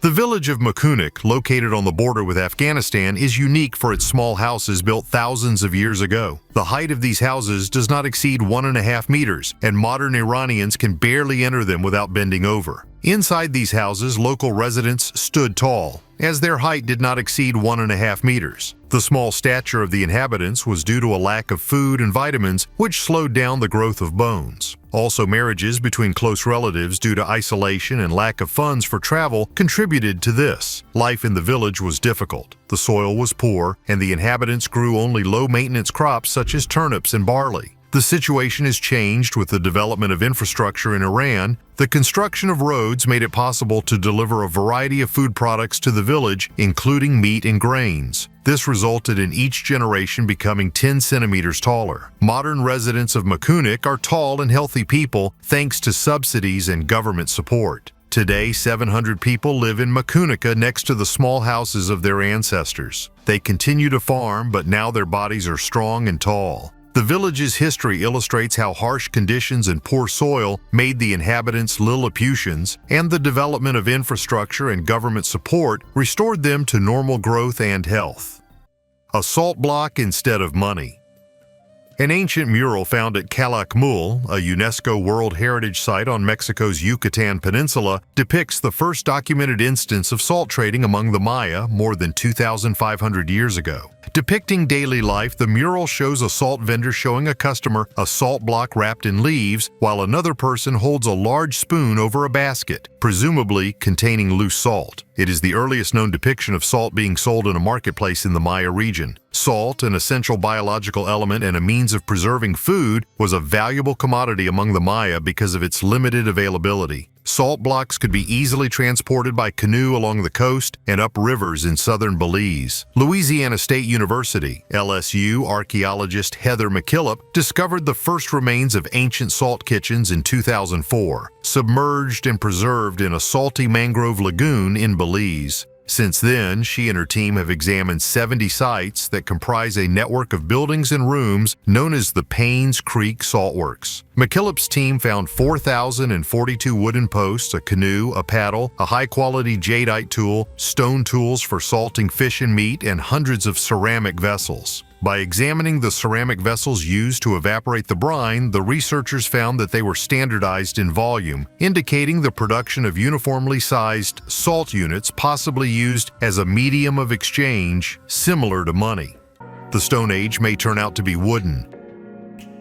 The village of Makunik, located on the border with Afghanistan, is unique for its small houses built thousands of years ago. The height of these houses does not exceed 1.5 meters, and modern Iranians can barely enter them without bending over. Inside these houses, local residents stood tall, as their height did not exceed 1.5 meters. The small stature of the inhabitants was due to a lack of food and vitamins, which slowed down the growth of bones. Also, marriages between close relatives due to isolation and lack of funds for travel contributed to this. Life in the village was difficult. The soil was poor, and the inhabitants grew only low-maintenance crops such as turnips and barley. The situation has changed with the development of infrastructure in Iran. The construction of roads made it possible to deliver a variety of food products to the village, including meat and grains. This resulted in each generation becoming 10 centimeters taller. Modern residents of Makunik are tall and healthy people thanks to subsidies and government support. Today, 700 people live in Makunika next to the small houses of their ancestors. They continue to farm, but now their bodies are strong and tall. The village's history illustrates how harsh conditions and poor soil made the inhabitants Lilliputians, and the development of infrastructure and government support restored them to normal growth and health. A salt block instead of money. An ancient mural found at Calakmul, a UNESCO World Heritage Site on Mexico's Yucatan Peninsula, depicts the first documented instance of salt trading among the Maya more than 2,500 years ago. Depicting daily life, the mural shows a salt vendor showing a customer a salt block wrapped in leaves, while another person holds a large spoon over a basket, presumably containing loose salt. It is the earliest known depiction of salt being sold in a marketplace in the Maya region. Salt, an essential biological element and a means of preserving food, was a valuable commodity among the Maya because of its limited availability. Salt blocks could be easily transported by canoe along the coast and up rivers in southern Belize. Louisiana State University, LSU archaeologist Heather McKillop discovered the first remains of ancient salt kitchens in 2004, submerged and preserved in a salty mangrove lagoon in Belize. Since then, she and her team have examined 70 sites that comprise a network of buildings and rooms known as the Paynes Creek Saltworks. McKillop's team found 4,042 wooden posts, a canoe, a paddle, a high-quality jadeite tool, stone tools for salting fish and meat, and hundreds of ceramic vessels. By examining the ceramic vessels used to evaporate the brine, the researchers found that they were standardized in volume, indicating the production of uniformly sized salt units possibly used as a medium of exchange similar to money. The Stone Age may turn out to be wooden.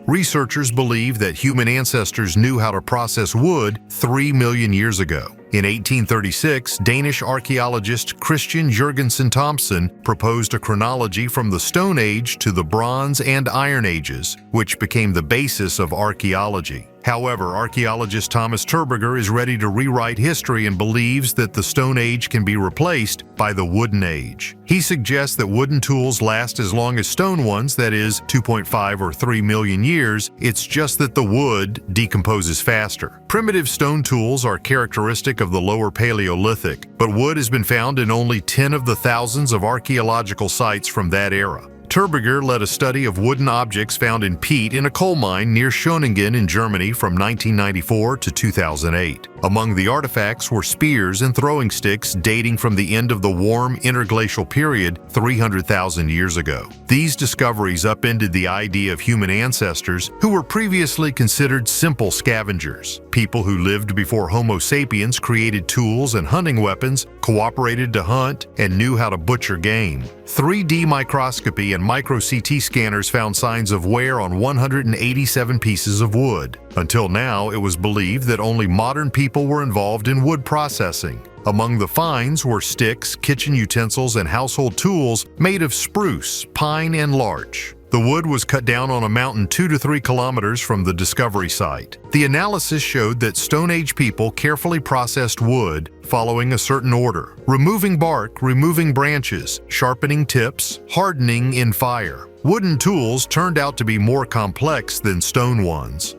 Researchers believe that human ancestors knew how to process wood 3 million years ago. In 1836, Danish archaeologist Christian Jørgensen Thomsen proposed a chronology from the Stone Age to the Bronze and Iron Ages, which became the basis of archaeology. However, archaeologist Thomas Terberger is ready to rewrite history and believes that the Stone Age can be replaced by the Wooden Age. He suggests that wooden tools last as long as stone ones, that is, 2.5 or 3 million years. It's just that the wood decomposes faster. Primitive stone tools are characteristic of the lower Paleolithic, but wood has been found in only 10 of the thousands of archaeological sites from that era. Terberger led a study of wooden objects found in peat in a coal mine near Schöningen in Germany from 1994 to 2008. Among the artifacts were spears and throwing sticks dating from the end of the warm interglacial period 300,000 years ago. These discoveries upended the idea of human ancestors who were previously considered simple scavengers. People who lived before Homo sapiens created tools and hunting weapons, cooperated to hunt, and knew how to butcher game. 3D microscopy and micro-CT scanners found signs of wear on 187 pieces of wood. Until now, it was believed that only modern people were involved in wood processing. Among the finds were sticks, kitchen utensils, and household tools made of spruce, pine, and larch. The wood was cut down on a mountain 2 to 3 kilometers from the discovery site. The analysis showed that Stone Age people carefully processed wood following a certain order: removing bark, removing branches, sharpening tips, hardening in fire. Wooden tools turned out to be more complex than stone ones.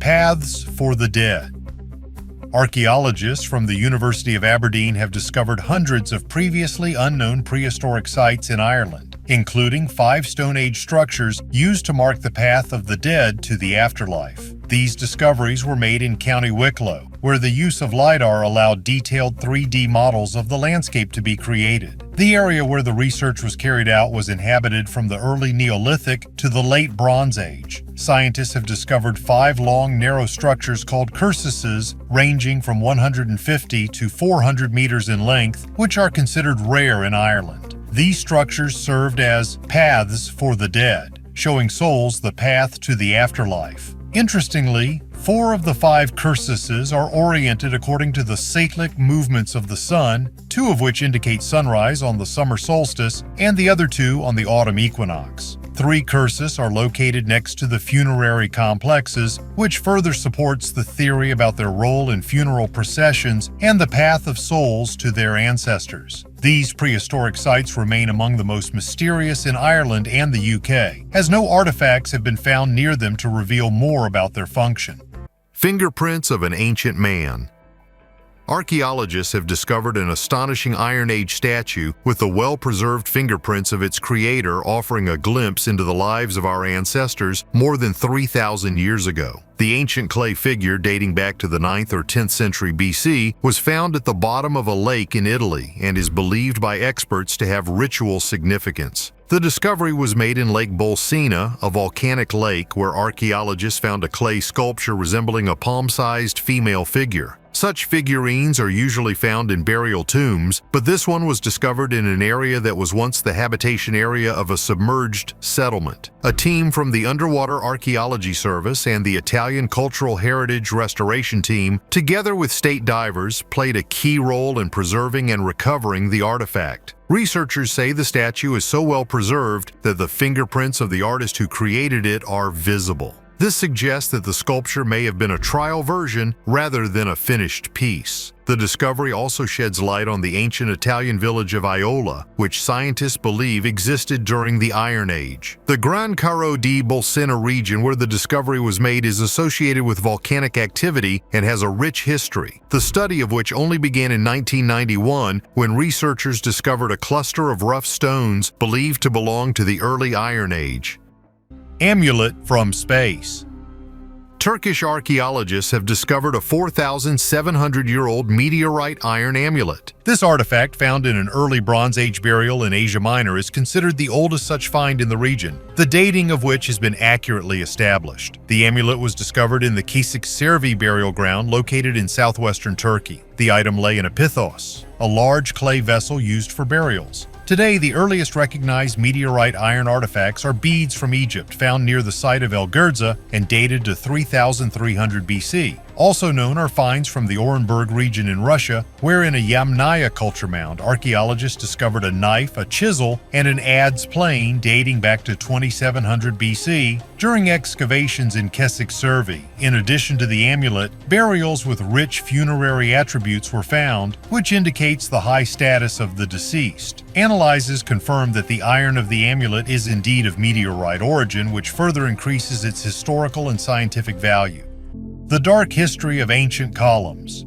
Paths for the dead. Archaeologists from the University of Aberdeen have discovered hundreds of previously unknown prehistoric sites in Ireland, including 5 Stone Age structures used to mark the path of the dead to the afterlife. These discoveries were made in County Wicklow, where the use of LiDAR allowed detailed 3D models of the landscape to be created. The area where the research was carried out was inhabited from the early Neolithic to the late Bronze Age. Scientists have discovered 5 long, narrow structures called cursuses, ranging from 150 to 400 meters in length, which are considered rare in Ireland. These structures served as paths for the dead, showing souls the path to the afterlife. Interestingly, 4 of the 5 cursuses are oriented according to the cyclic movements of the sun, 2 of which indicate sunrise on the summer solstice and the other 2 on the autumn equinox. 3 cursus are located next to the funerary complexes, which further supports the theory about their role in funeral processions and the path of souls to their ancestors. These prehistoric sites remain among the most mysterious in Ireland and the UK, as no artifacts have been found near them to reveal more about their function. Fingerprints of an ancient man. Archaeologists have discovered an astonishing Iron Age statue with the well-preserved fingerprints of its creator, offering a glimpse into the lives of our ancestors more than 3,000 years ago. The ancient clay figure, dating back to the 9th or 10th century BC, was found at the bottom of a lake in Italy and is believed by experts to have ritual significance. The discovery was made in Lake Bolsena, a volcanic lake where archaeologists found a clay sculpture resembling a palm-sized female figure. Such figurines are usually found in burial tombs, but this one was discovered in an area that was once the habitation area of a submerged settlement. A team from the Underwater Archaeology Service and the Italian Cultural Heritage Restoration Team, together with state divers, played a key role in preserving and recovering the artifact. Researchers say the statue is so well preserved that the fingerprints of the artist who created it are visible. This suggests that the sculpture may have been a trial version rather than a finished piece. The discovery also sheds light on the ancient Italian village of Iola, which scientists believe existed during the Iron Age. The Gran Caro di Bolsena region where the discovery was made is associated with volcanic activity and has a rich history, the study of which only began in 1991 when researchers discovered a cluster of rough stones believed to belong to the early Iron Age. Amulet from space. Turkish archaeologists have discovered a 4,700-year-old meteorite iron amulet. This artifact, found in an early Bronze Age burial in Asia Minor, is considered the oldest such find in the region, the dating of which has been accurately established. The amulet was discovered in the Kisikservi burial ground located in southwestern Turkey. The item lay in a pithos, a large clay vessel used for burials. Today, the earliest recognized meteorite iron artifacts are beads from Egypt found near the site of El Gurza and dated to 3,300 BC. Also known are finds from the Orenburg region in Russia, where in a Yamnaya culture mound, archaeologists discovered a knife, a chisel, and an adze plane dating back to 2700 BC during excavations in Kisikservi. In addition to the amulet, burials with rich funerary attributes were found, which indicates the high status of the deceased. Analyses confirm that the iron of the amulet is indeed of meteorite origin, which further increases its historical and scientific value. The dark history of ancient columns.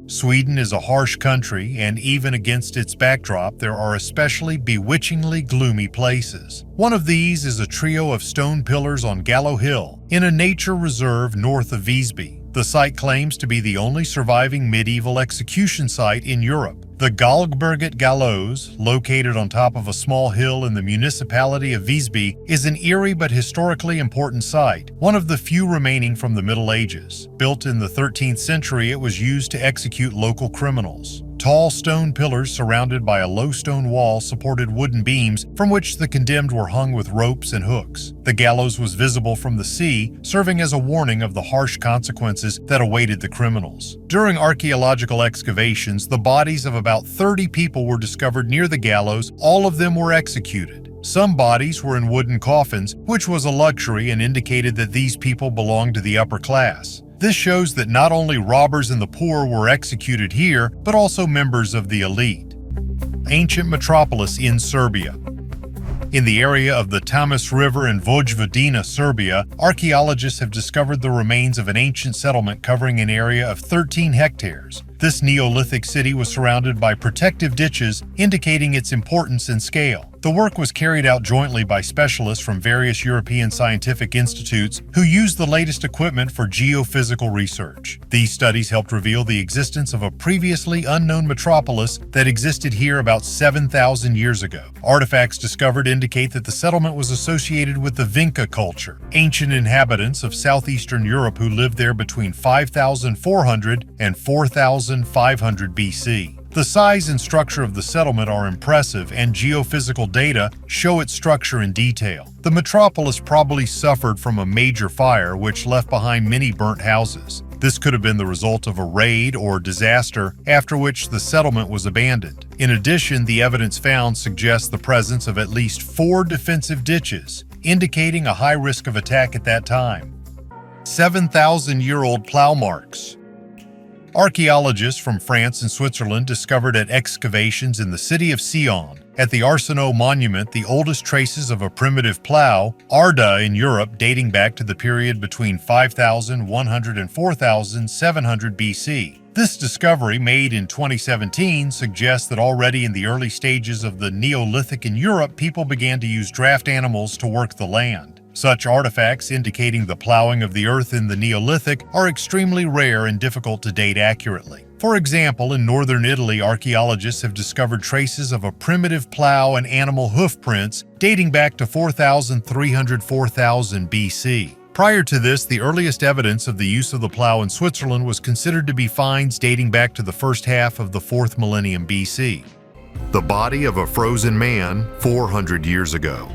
Sweden is a harsh country, and even against its backdrop, there are especially bewitchingly gloomy places. One of these is a trio of stone pillars on Gallo Hill, in a nature reserve north of Visby. The site claims to be the only surviving medieval execution site in Europe. The Galgberget Gallows, located on top of a small hill in the municipality of Visby, is an eerie but historically important site, one of the few remaining from the Middle Ages. Built in the 13th century, it was used to execute local criminals. Tall stone pillars surrounded by a low stone wall supported wooden beams from which the condemned were hung with ropes and hooks. The gallows was visible from the sea, serving as a warning of the harsh consequences that awaited the criminals. During archaeological excavations, the bodies of about 30 people were discovered near the gallows. All of them were executed. Some bodies were in wooden coffins, which was a luxury and indicated that these people belonged to the upper class. This shows that not only robbers and the poor were executed here, but also members of the elite. Ancient metropolis in Serbia. In the area of the Tamas River in Vojvodina, Serbia, archaeologists have discovered the remains of an ancient settlement covering an area of 13 hectares. This Neolithic city was surrounded by protective ditches, indicating its importance and scale. The work was carried out jointly by specialists from various European scientific institutes who used the latest equipment for geophysical research. These studies helped reveal the existence of a previously unknown metropolis that existed here about 7,000 years ago. Artifacts discovered indicate that the settlement was associated with the Vinca culture, ancient inhabitants of southeastern Europe who lived there between 5,400 and 4,500 BC. The size and structure of the settlement are impressive, and geophysical data show its structure in detail. The metropolis probably suffered from a major fire which left behind many burnt houses. This could have been the result of a raid or disaster, after which the settlement was abandoned. In addition, the evidence found suggests the presence of at least 4 defensive ditches, indicating a high risk of attack at that time. 7,000-year-old plow marks. Archaeologists from France and Switzerland discovered at excavations in the city of Sion, at the Arsenault Monument, the oldest traces of a primitive plow, Arda in Europe, dating back to the period between 5,100 and 4,700 BC. This discovery, made in 2017, suggests that already in the early stages of the Neolithic in Europe, people began to use draft animals to work the land. Such artifacts indicating the plowing of the earth in the Neolithic are extremely rare and difficult to date accurately. For example, in northern Italy, archaeologists have discovered traces of a primitive plow and animal hoof prints dating back to 4,300–4,000 BC. Prior to this, the earliest evidence of the use of the plow in Switzerland was considered to be finds dating back to the first half of the 4th millennium BC. The body of a frozen man 400 years ago.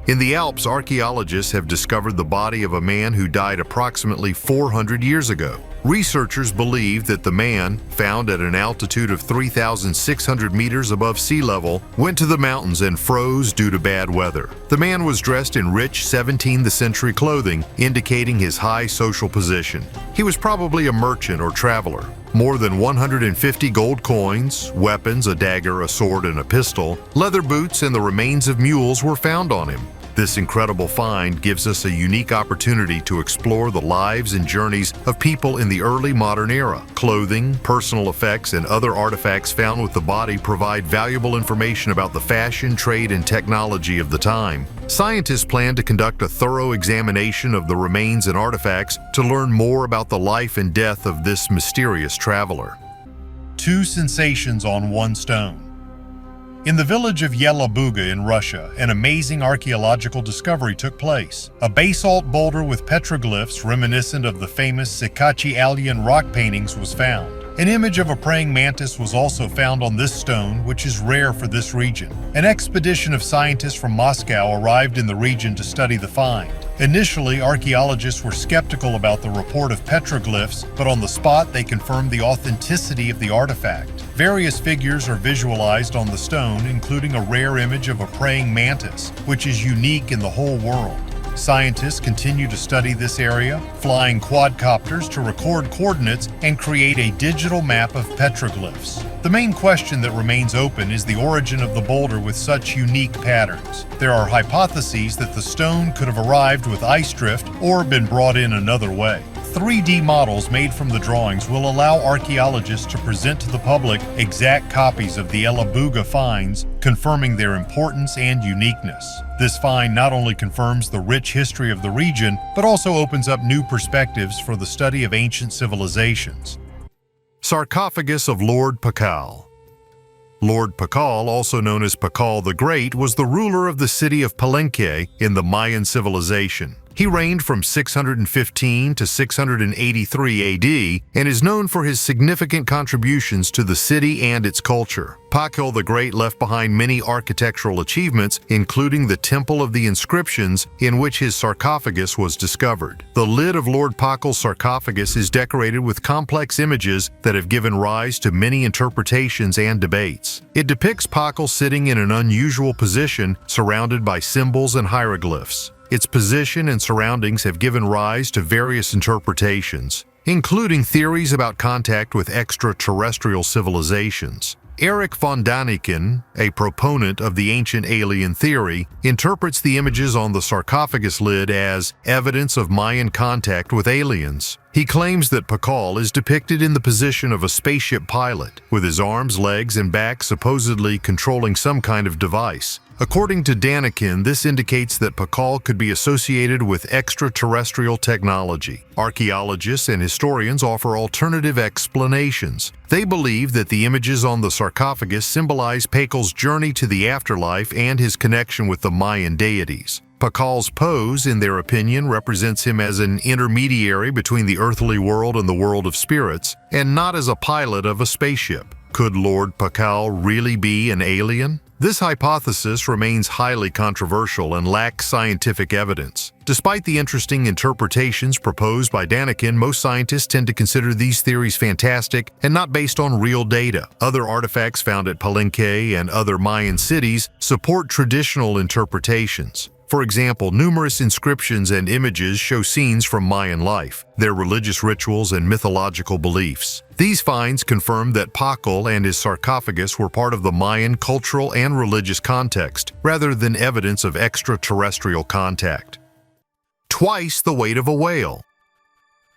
In the Alps, archaeologists have discovered the body of a man who died approximately 400 years ago. Researchers believe that the man, found at an altitude of 3,600 meters above sea level, went to the mountains and froze due to bad weather. The man was dressed in rich 17th century clothing, indicating his high social position. He was probably a merchant or traveler. More than 150 gold coins, weapons, a dagger, a sword, and a pistol, leather boots, and the remains of mules were found on him. This incredible find gives us a unique opportunity to explore the lives and journeys of people in the early modern era. Clothing, personal effects, and other artifacts found with the body provide valuable information about the fashion, trade, and technology of the time. Scientists plan to conduct a thorough examination of the remains and artifacts to learn more about the life and death of this mysterious traveler. Two sensations on one stone. In the village of Yelabuga in Russia, an amazing archaeological discovery took place. A basalt boulder with petroglyphs reminiscent of the famous Sakachalian rock paintings was found. An image of a praying mantis was also found on this stone, which is rare for this region. An expedition of scientists from Moscow arrived in the region to study the find. Initially, archaeologists were skeptical about the report of petroglyphs, but on the spot they confirmed the authenticity of the artifact. Various figures are visualized on the stone, including a rare image of a praying mantis, which is unique in the whole world. Scientists continue to study this area, flying quadcopters to record coordinates and create a digital map of petroglyphs. The main question that remains open is the origin of the boulder with such unique patterns. There are hypotheses that the stone could have arrived with ice drift or been brought in another way. 3D models made from the drawings will allow archaeologists to present to the public exact copies of the Yelabuga finds, confirming their importance and uniqueness. This find not only confirms the rich history of the region, but also opens up new perspectives for the study of ancient civilizations. Sarcophagus of Lord Pakal. Lord Pakal, also known as Pakal the Great, was the ruler of the city of Palenque in the Mayan civilization. He reigned from 615 to 683 AD and is known for his significant contributions to the city and its culture. Pakal the Great left behind many architectural achievements, including the Temple of the Inscriptions, in which his sarcophagus was discovered. The lid of Lord Pakal's sarcophagus is decorated with complex images that have given rise to many interpretations and debates. It depicts Pakal sitting in an unusual position, surrounded by symbols and hieroglyphs. Its position and surroundings have given rise to various interpretations, including theories about contact with extraterrestrial civilizations. Erich von Daniken, a proponent of the ancient alien theory, interprets the images on the sarcophagus lid as evidence of Mayan contact with aliens. He claims that Pakal is depicted in the position of a spaceship pilot, with his arms, legs, and back supposedly controlling some kind of device. According to Daniken, this indicates that Pakal could be associated with extraterrestrial technology. Archaeologists and historians offer alternative explanations. They believe that the images on the sarcophagus symbolize Pakal's journey to the afterlife and his connection with the Mayan deities. Pakal's pose, in their opinion, represents him as an intermediary between the earthly world and the world of spirits, and not as a pilot of a spaceship. Could Lord Pakal really be an alien? This hypothesis remains highly controversial and lacks scientific evidence. Despite the interesting interpretations proposed by Daniken, most scientists tend to consider these theories fantastic and not based on real data. Other artifacts found at Palenque and other Mayan cities support traditional interpretations. For example, numerous inscriptions and images show scenes from Mayan life, their religious rituals and mythological beliefs. These finds confirm that Pakal and his sarcophagus were part of the Mayan cultural and religious context, rather than evidence of extraterrestrial contact. Twice the weight of a whale.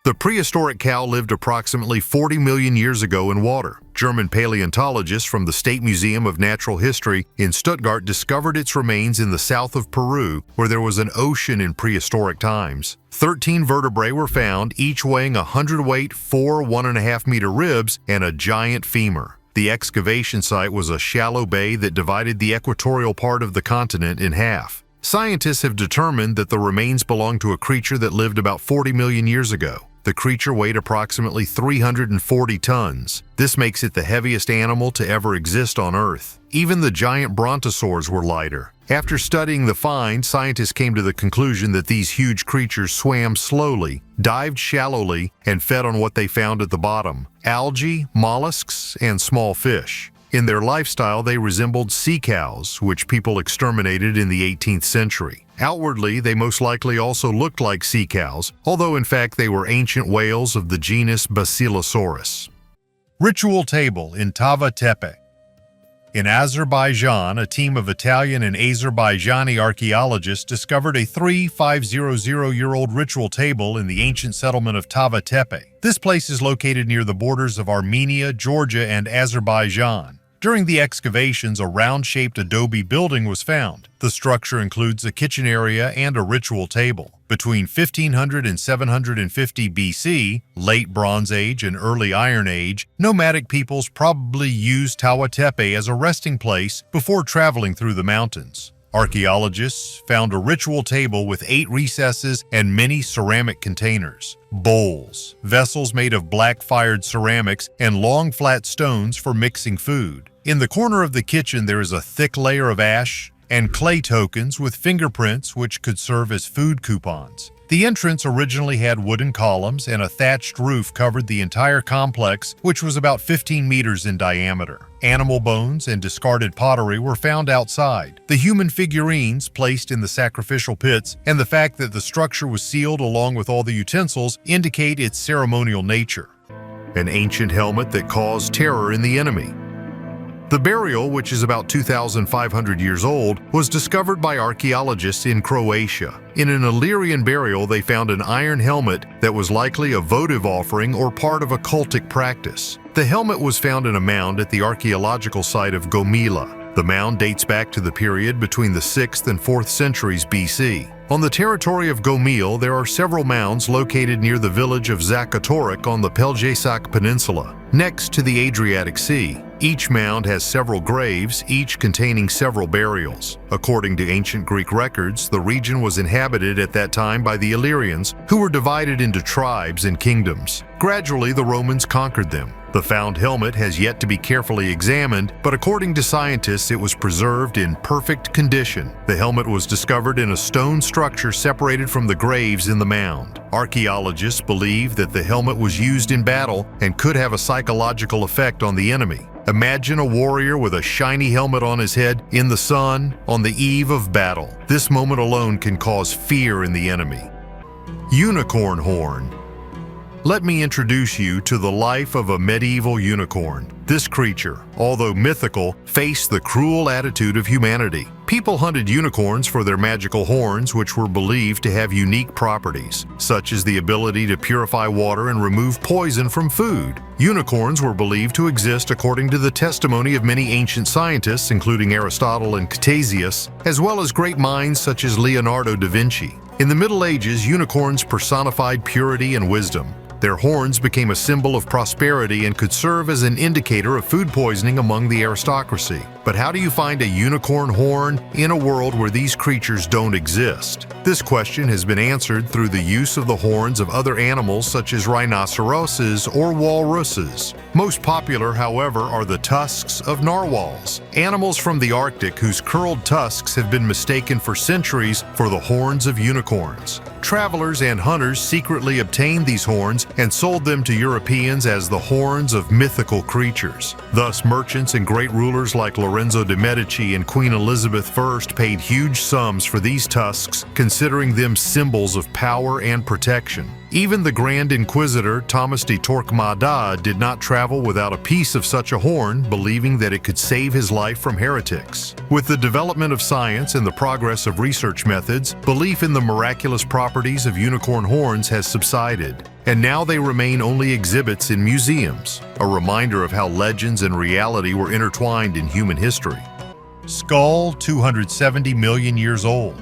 The prehistoric cow lived approximately 40 million years ago in water. German paleontologists from the State Museum of Natural History in Stuttgart discovered its remains in the south of Peru, where there was an ocean in prehistoric times. 13 vertebrae were found, each weighing 100-weight, 4 1.5-meter ribs and a giant femur. The excavation site was a shallow bay that divided the equatorial part of the continent in half. Scientists have determined that the remains belong to a creature that lived about 40 million years ago. The creature weighed approximately 340 tons. This makes it the heaviest animal to ever exist on Earth. Even the giant brontosaurs were lighter. After studying the find, scientists came to the conclusion that these huge creatures swam slowly, dived shallowly, and fed on what they found at the bottom: algae, mollusks, and small fish. In their lifestyle, they resembled sea cows, which people exterminated in the 18th century. Outwardly, they most likely also looked like sea cows, although in fact they were ancient whales of the genus Basilosaurus. Ritual table in Tava Tepe. In Azerbaijan, a team of Italian and Azerbaijani archaeologists discovered a 3,500-year-old ritual table in the ancient settlement of Tava Tepe. This place is located near the borders of Armenia, Georgia, and Azerbaijan. During the excavations, a round-shaped adobe building was found. The structure includes a kitchen area and a ritual table. Between 1500 and 750 BC, late Bronze Age and early Iron Age, nomadic peoples probably used Tawa Tepe as a resting place before traveling through the mountains. Archaeologists found a ritual table with 8 recesses and many ceramic containers, bowls, vessels made of black-fired ceramics, and long flat stones for mixing food. In the corner of the kitchen there is a thick layer of ash and clay tokens with fingerprints which could serve as food coupons. The entrance originally had wooden columns, and a thatched roof covered the entire complex, which was about 15 meters in diameter. Animal bones and discarded pottery were found outside. The human figurines placed in the sacrificial pits and the fact that the structure was sealed along with all the utensils indicate its ceremonial nature. An ancient helmet that caused terror in the enemy. The burial, which is about 2,500 years old, was discovered by archaeologists in Croatia. In an Illyrian burial, they found an iron helmet that was likely a votive offering or part of a cultic practice. The helmet was found in a mound at the archaeological site of Gomila. The mound dates back to the period between the 6th and 4th centuries BC. On the territory of Gomil, there are several mounds located near the village of Zakatorek on the Pelgesak Peninsula, next to the Adriatic Sea. Each mound has several graves, each containing several burials. According to ancient Greek records, the region was inhabited at that time by the Illyrians, who were divided into tribes and kingdoms. Gradually, the Romans conquered them. The found helmet has yet to be carefully examined, but according to scientists, it was preserved in perfect condition. The helmet was discovered in a stone structure separated from the graves in the mound. Archaeologists believe that the helmet was used in battle and could have a psychological effect on the enemy. Imagine a warrior with a shiny helmet on his head in the sun on the eve of battle. This moment alone can cause fear in the enemy. Unicorn horn. Let me introduce you to the life of a medieval unicorn. This creature, although mythical, faced the cruel attitude of humanity. People hunted unicorns for their magical horns, which were believed to have unique properties, such as the ability to purify water and remove poison from food. Unicorns were believed to exist according to the testimony of many ancient scientists, including Aristotle and Ctesias, as well as great minds such as Leonardo da Vinci. In the Middle Ages, unicorns personified purity and wisdom. Their horns became a symbol of prosperity and could serve as an indicator of food poisoning among the aristocracy. But how do you find a unicorn horn in a world where these creatures don't exist? This question has been answered through the use of the horns of other animals such as rhinoceroses or walruses. Most popular, however, are the tusks of narwhals, animals from the Arctic whose curled tusks have been mistaken for centuries for the horns of unicorns. Travelers and hunters secretly obtained these horns and sold them to Europeans as the horns of mythical creatures. Thus, merchants and great rulers like Lorenzo de' Medici and Queen Elizabeth I paid huge sums for these tusks, considering them symbols of power and protection. Even the Grand Inquisitor Thomas de Torquemada did not travel without a piece of such a horn, believing that it could save his life from heretics. With the development of science and the progress of research methods, belief in the miraculous properties of unicorn horns has subsided, and now they remain only exhibits in museums, a reminder of how legends and reality were intertwined in human history. Skull 270 million years old.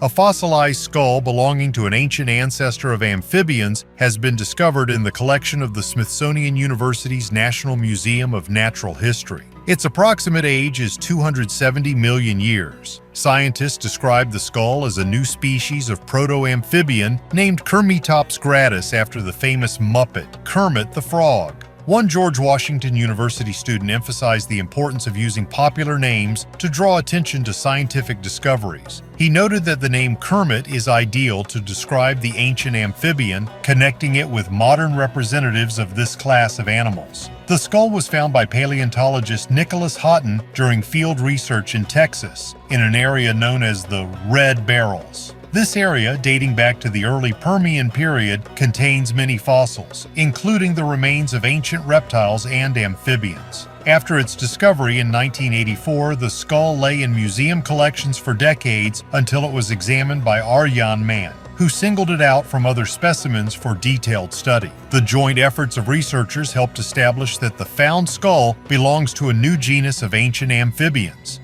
A fossilized skull belonging to an ancient ancestor of amphibians has been discovered in the collection of the Smithsonian University's National Museum of Natural History. Its approximate age is 270 million years. Scientists describe the skull as a new species of proto-amphibian named KirTop gratis after the famous Muppet, Kermit the Frog. One George Washington University student emphasized the importance of using popular names to draw attention to scientific discoveries. He noted that the name Kermit is ideal to describe the ancient amphibian, connecting it with modern representatives of this class of animals. The skull was found by paleontologist Nicholas Houghton during field research in Texas, in an area known as the Red Barrels. This area, dating back to the early Permian period, contains many fossils, including the remains of ancient reptiles and amphibians. After its discovery in 1984, the skull lay in museum collections for decades until it was examined by Arjan Mann, who singled it out from other specimens for detailed study. The joint efforts of researchers helped establish that the found skull belongs to a new genus of ancient amphibians.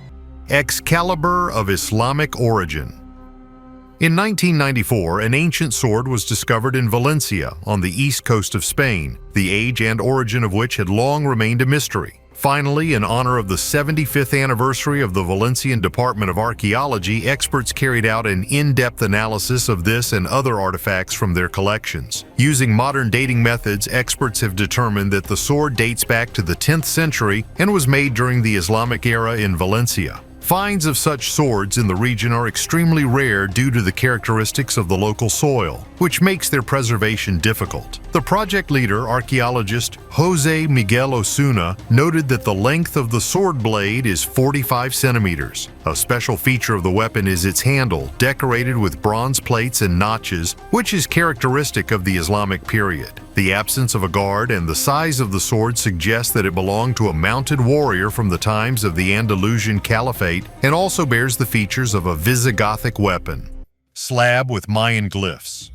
Excalibur of Islamic origin. In 1994, an ancient sword was discovered in Valencia, on the east coast of Spain, the age and origin of which had long remained a mystery. Finally, in honor of the 75th anniversary of the Valencian Department of Archaeology, experts carried out an in-depth analysis of this and other artifacts from their collections. Using modern dating methods, experts have determined that the sword dates back to the 10th century and was made during the Islamic era in Valencia. Finds of such swords in the region are extremely rare due to the characteristics of the local soil, which makes their preservation difficult. The project leader, archaeologist Jose Miguel Osuna, noted that the length of the sword blade is 45 centimeters. A special feature of the weapon is its handle, decorated with bronze plates and notches, which is characteristic of the Islamic period. The absence of a guard and the size of the sword suggest that it belonged to a mounted warrior from the times of the Andalusian Caliphate and also bears the features of a Visigothic weapon. Slab with Mayan glyphs.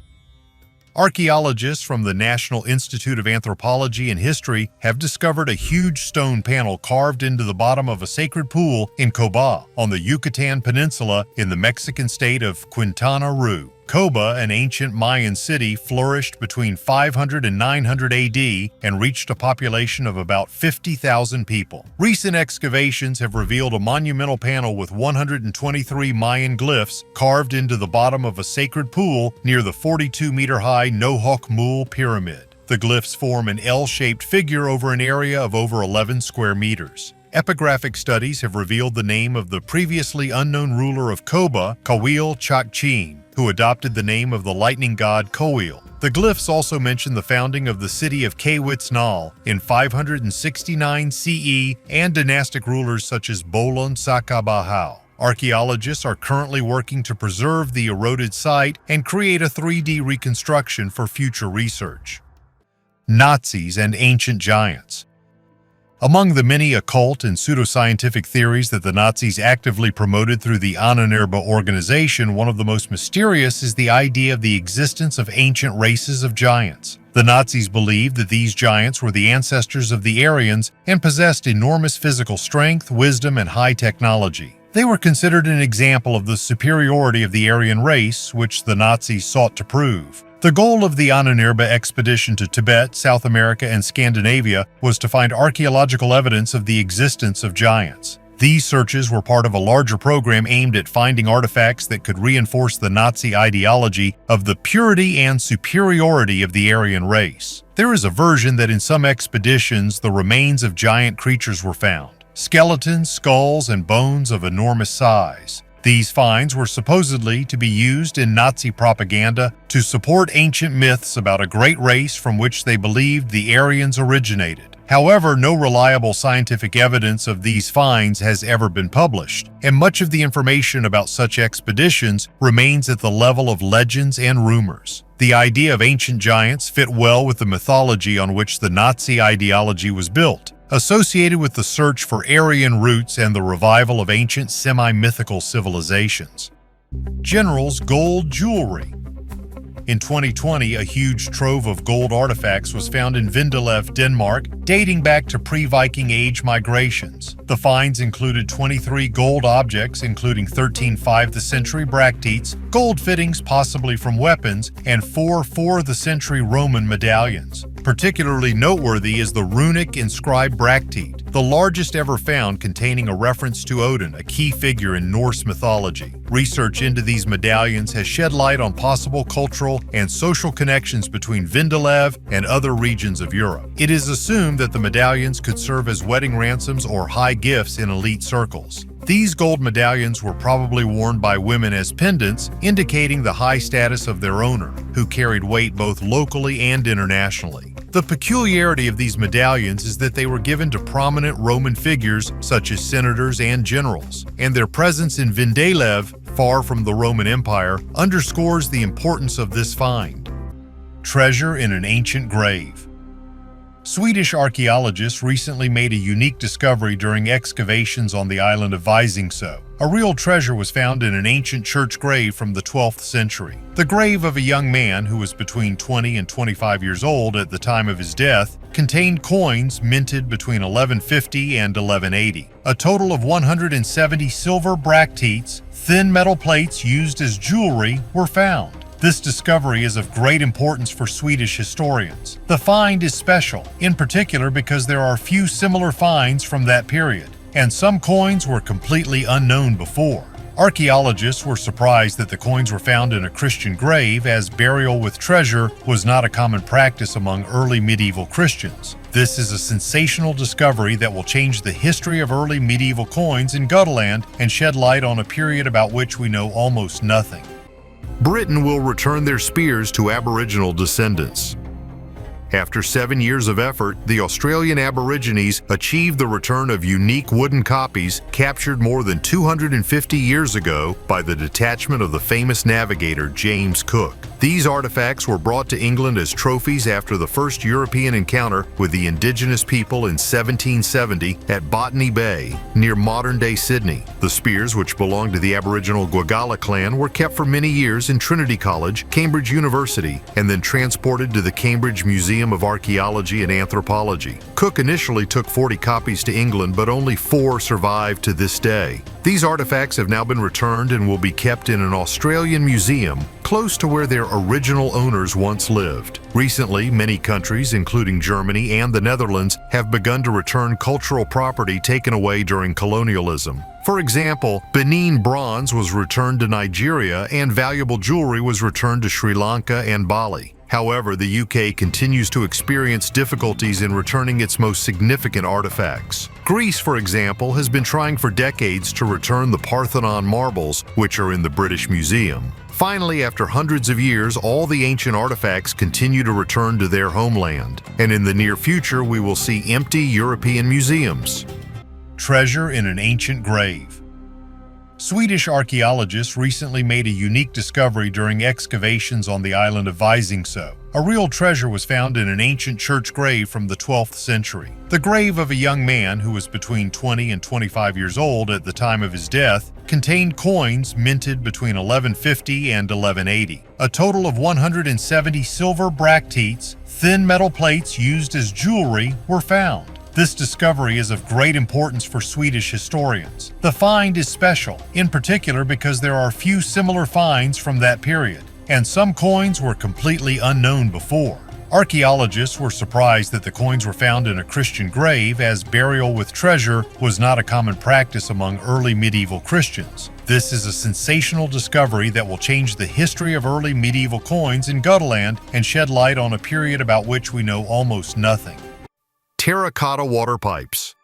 Archaeologists from the National Institute of Anthropology and History have discovered a huge stone panel carved into the bottom of a sacred pool in Coba, on the Yucatan Peninsula in the Mexican state of Quintana Roo. Coba, an ancient Mayan city, flourished between 500 and 900 AD and reached a population of about 50,000 people. Recent excavations have revealed a monumental panel with 123 Mayan glyphs carved into the bottom of a sacred pool near the 42-meter-high Nohok Pyramid. The glyphs form an L-shaped figure over an area of over 11 square meters. Epigraphic studies have revealed the name of the previously unknown ruler of Coba, Kawil Chakchin, who adopted the name of the lightning god Kowil. The glyphs also mention the founding of the city of Kewitznal in 569 CE and dynastic rulers such as Bolon Sakabahau. Archaeologists are currently working to preserve the eroded site and create a 3D reconstruction for future research. Nazis and ancient giants. Among the many occult and pseudoscientific theories that the Nazis actively promoted through the Ahnenerbe organization, one of the most mysterious is the idea of the existence of ancient races of giants. The Nazis believed that these giants were the ancestors of the Aryans and possessed enormous physical strength, wisdom, and high technology. They were considered an example of the superiority of the Aryan race, which the Nazis sought to prove. The goal of the Ahnenerbe expedition to Tibet, South America, and Scandinavia was to find archaeological evidence of the existence of giants. These searches were part of a larger program aimed at finding artifacts that could reinforce the Nazi ideology of the purity and superiority of the Aryan race. There is a version that in some expeditions the remains of giant creatures were found: skeletons, skulls, and bones of enormous size. These finds were supposedly to be used in Nazi propaganda to support ancient myths about a great race from which they believed the Aryans originated. However, no reliable scientific evidence of these finds has ever been published, and much of the information about such expeditions remains at the level of legends and rumors. The idea of ancient giants fit well with the mythology on which the Nazi ideology was built, associated with the search for Aryan roots and the revival of ancient semi-mythical civilizations. General's gold jewelry. In 2020, a huge trove of gold artifacts was found in Vindelev, Denmark, dating back to pre-Viking Age migrations. The finds included 23 gold objects, including 13 5th-century bracteates, gold fittings possibly from weapons, and 4 4th-century Roman medallions. Particularly noteworthy is the runic inscribed bracteate, the largest ever found, containing a reference to Odin, a key figure in Norse mythology. Research into these medallions has shed light on possible cultural and social connections between Vindelev and other regions of Europe. It is assumed that the medallions could serve as wedding ransoms or high gifts in elite circles. These gold medallions were probably worn by women as pendants, indicating the high status of their owner, who carried weight both locally and internationally. The peculiarity of these medallions is that they were given to prominent Roman figures such as senators and generals, and their presence in Vindelev, far from the Roman Empire, underscores the importance of this find. Treasure in an ancient grave. Swedish archaeologists recently made a unique discovery during excavations on the island of Visingsö. A real treasure was found in an ancient church grave from the 12th century. The grave of a young man who was between 20 and 25 years old at the time of his death contained coins minted between 1150 and 1180. A total of 170 silver bracteates, thin metal plates used as jewelry, were found. This discovery is of great importance for Swedish historians. The find is special, in particular because there are few similar finds from that period, and some coins were completely unknown before. Archaeologists were surprised that the coins were found in a Christian grave, as burial with treasure was not a common practice among early medieval Christians. This is a sensational discovery that will change the history of early medieval coins in Götaland and shed light on a period about which we know almost nothing. Britain will return their spears to Aboriginal descendants. After 7 years of effort, the Australian Aborigines achieved the return of unique wooden copies captured more than 250 years ago by the detachment of the famous navigator James Cook. These artifacts were brought to England as trophies after the first European encounter with the indigenous people in 1770 at Botany Bay, near modern-day Sydney. The spears, which belonged to the Aboriginal Gwagala clan, were kept for many years in Trinity College, Cambridge University, and then transported to the Cambridge Museum of Archaeology and Anthropology. Cook initially took 40 copies to England, but only 4 survived to this day. These artifacts have now been returned and will be kept in an Australian museum close to where their original owners once lived. Recently, many countries, including Germany and the Netherlands, have begun to return cultural property taken away during colonialism. For example, Benin bronze was returned to Nigeria and valuable jewelry was returned to Sri Lanka and Bali. However, the UK continues to experience difficulties in returning its most significant artifacts. Greece, for example, has been trying for decades to return the Parthenon marbles, which are in the British Museum. Finally, after hundreds of years, all the ancient artifacts continue to return to their homeland, and in the near future we will see empty European museums. Treasure in an ancient grave. Swedish archaeologists recently made a unique discovery during excavations on the island of Visingsö. A real treasure was found in an ancient church grave from the 12th century. The grave of a young man who was between 20 and 25 years old at the time of his death contained coins minted between 1150 and 1180. A total of 170 silver bracteates, thin metal plates used as jewelry, were found. This discovery is of great importance for Swedish historians. The find is special, in particular because there are few similar finds from that period, and some coins were completely unknown before. Archaeologists were surprised that the coins were found in a Christian grave, as burial with treasure was not a common practice among early medieval Christians. This is a sensational discovery that will change the history of early medieval coins in Götaland and shed light on a period about which we know almost nothing. Terracotta water pipes.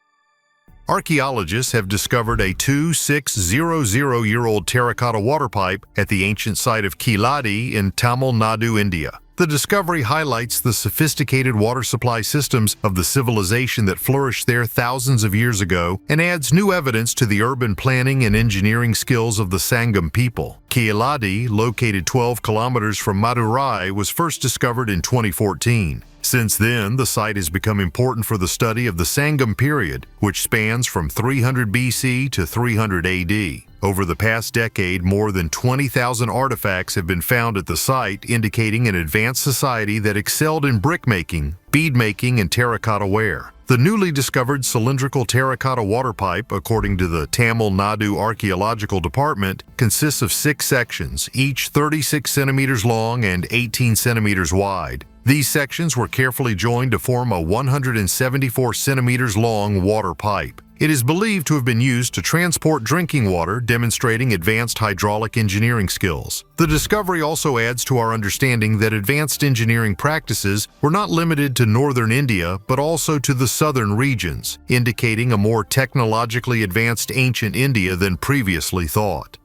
Archaeologists have discovered a 2600-year-old terracotta water pipe at the ancient site of Kiladi in Tamil Nadu, India. The discovery highlights the sophisticated water supply systems of the civilization that flourished there thousands of years ago and adds new evidence to the urban planning and engineering skills of the Sangam people. Kiladi, located 12 kilometers from Madurai, was first discovered in 2014. Since then, the site has become important for the study of the Sangam period, which spans from 300 BC to 300 AD. Over the past decade, more than 20,000 artifacts have been found at the site, indicating an advanced society that excelled in brickmaking, beadmaking, and terracotta ware. The newly discovered cylindrical terracotta water pipe, according to the Tamil Nadu Archaeological Department, consists of 6 sections, each 36 centimeters long and 18 centimeters wide. These sections were carefully joined to form a 174 centimeters long water pipe. It is believed to have been used to transport drinking water, demonstrating advanced hydraulic engineering skills. The discovery also adds to our understanding that advanced engineering practices were not limited to northern India, but also to the southern regions, indicating a more technologically advanced ancient India than previously thought.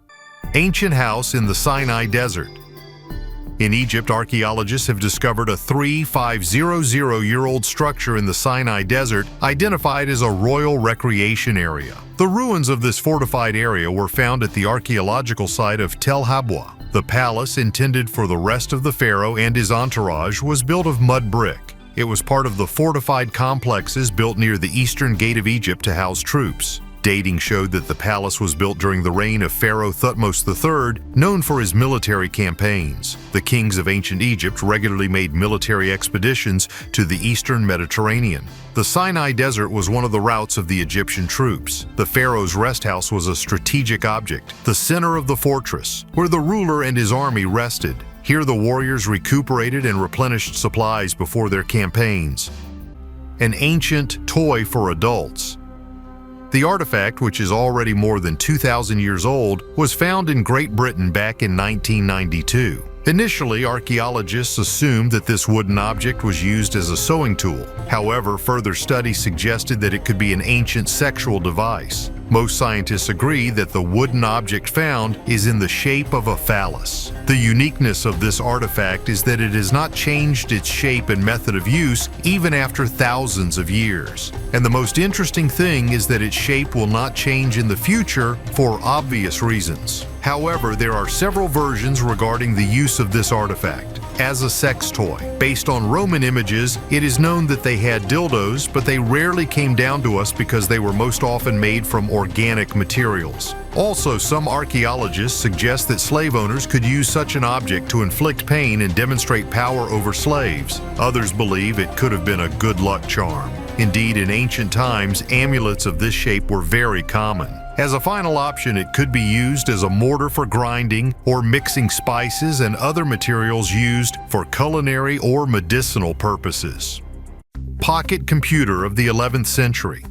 Ancient house in the Sinai Desert. In Egypt, archaeologists have discovered a 3,500-year-old structure in the Sinai Desert identified as a royal recreation area. The ruins of this fortified area were found at the archaeological site of Tel Habwa. The palace, intended for the rest of the pharaoh and his entourage, was built of mud brick. It was part of the fortified complexes built near the eastern gate of Egypt to house troops. Dating showed that the palace was built during the reign of Pharaoh Thutmose III, known for his military campaigns. The kings of ancient Egypt regularly made military expeditions to the eastern Mediterranean. The Sinai Desert was one of the routes of the Egyptian troops. The pharaoh's rest house was a strategic object, the center of the fortress, where the ruler and his army rested. Here the warriors recuperated and replenished supplies before their campaigns. An ancient toy for adults. The artifact, which is already more than 2,000 years old, was found in Great Britain back in 1992. Initially, archaeologists assumed that this wooden object was used as a sewing tool. However, further study suggested that it could be an ancient sexual device. Most scientists agree that the wooden object found is in the shape of a phallus. The uniqueness of this artifact is that it has not changed its shape and method of use even after thousands of years. And the most interesting thing is that its shape will not change in the future for obvious reasons. However, there are several versions regarding the use of this artifact. As a sex toy. Based on Roman images, it is known that they had dildos, but they rarely came down to us because they were most often made from organic materials. Also, some archaeologists suggest that slave owners could use such an object to inflict pain and demonstrate power over slaves. Others believe it could have been a good luck charm. Indeed, in ancient times, amulets of this shape were very common. As a final option, it could be used as a mortar for grinding or mixing spices and other materials used for culinary or medicinal purposes. Pocket computer of the 11th century.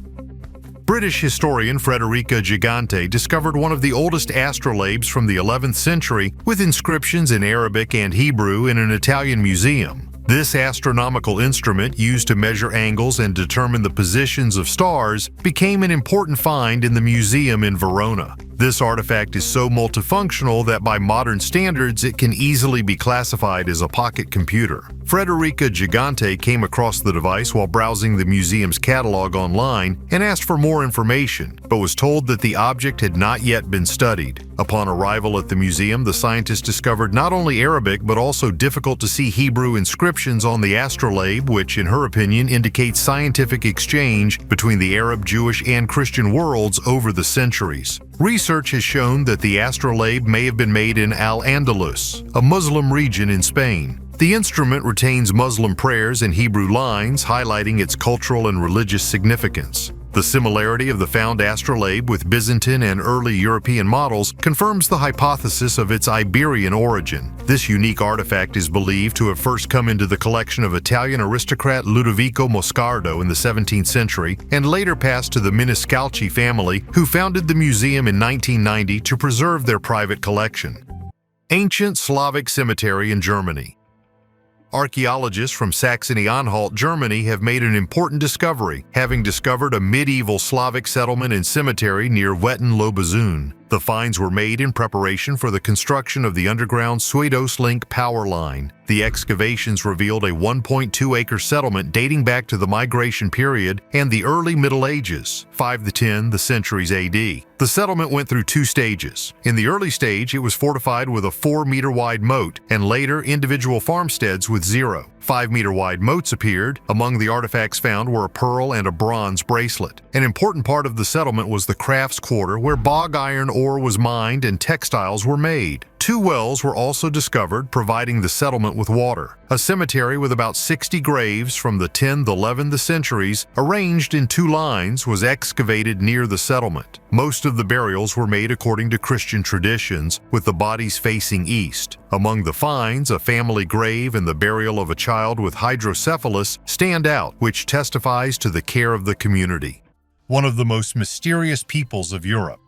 British historian Frederica Gigante discovered one of the oldest astrolabes from the 11th century with inscriptions in Arabic and Hebrew in an Italian museum. This astronomical instrument, used to measure angles and determine the positions of stars, became an important find in the museum in Verona. This artifact is so multifunctional that by modern standards it can easily be classified as a pocket computer. Frederica Gigante came across the device while browsing the museum's catalog online and asked for more information, but was told that the object had not yet been studied. Upon arrival at the museum, the scientist discovered not only Arabic but also difficult-to-see Hebrew inscriptions on the astrolabe, which, in her opinion, indicates scientific exchange between the Arab, Jewish, and Christian worlds over the centuries. Research has shown that the astrolabe may have been made in Al-Andalus, a Muslim region in Spain. The instrument retains Muslim prayers and Hebrew lines, highlighting its cultural and religious significance. The similarity of the found astrolabe with Byzantine and early European models confirms the hypothesis of its Iberian origin. This unique artifact is believed to have first come into the collection of Italian aristocrat Ludovico Moscardo in the 17th century and later passed to the Miniscalchi family, who founded the museum in 1990 to preserve their private collection. Ancient Slavic cemetery in Germany. Archaeologists from Saxony-Anhalt, Germany have made an important discovery, having discovered a medieval Slavic settlement and cemetery near Wetten-Lobezun. The finds were made in preparation for the construction of the underground Suedos Link power line. The excavations revealed a 1.2-acre settlement dating back to the migration period and the early Middle Ages, 5 to 10 the centuries AD. The settlement went through two stages. In the early stage, it was fortified with a 4-meter-wide moat, and later individual farmsteads with 0. 5-meter-wide moats appeared. Among the artifacts found were a pearl and a bronze bracelet. An important part of the settlement was the crafts quarter, where bog iron ore was mined and textiles were made. 2 wells were also discovered, providing the settlement with water. A cemetery with about 60 graves from the 10th to 11th centuries, arranged in 2 lines, was excavated near the settlement. Most of the burials were made according to Christian traditions, with the bodies facing east. Among the finds, a family grave and the burial of a child with hydrocephalus stand out, which testifies to the care of the community. One of the most mysterious peoples of Europe.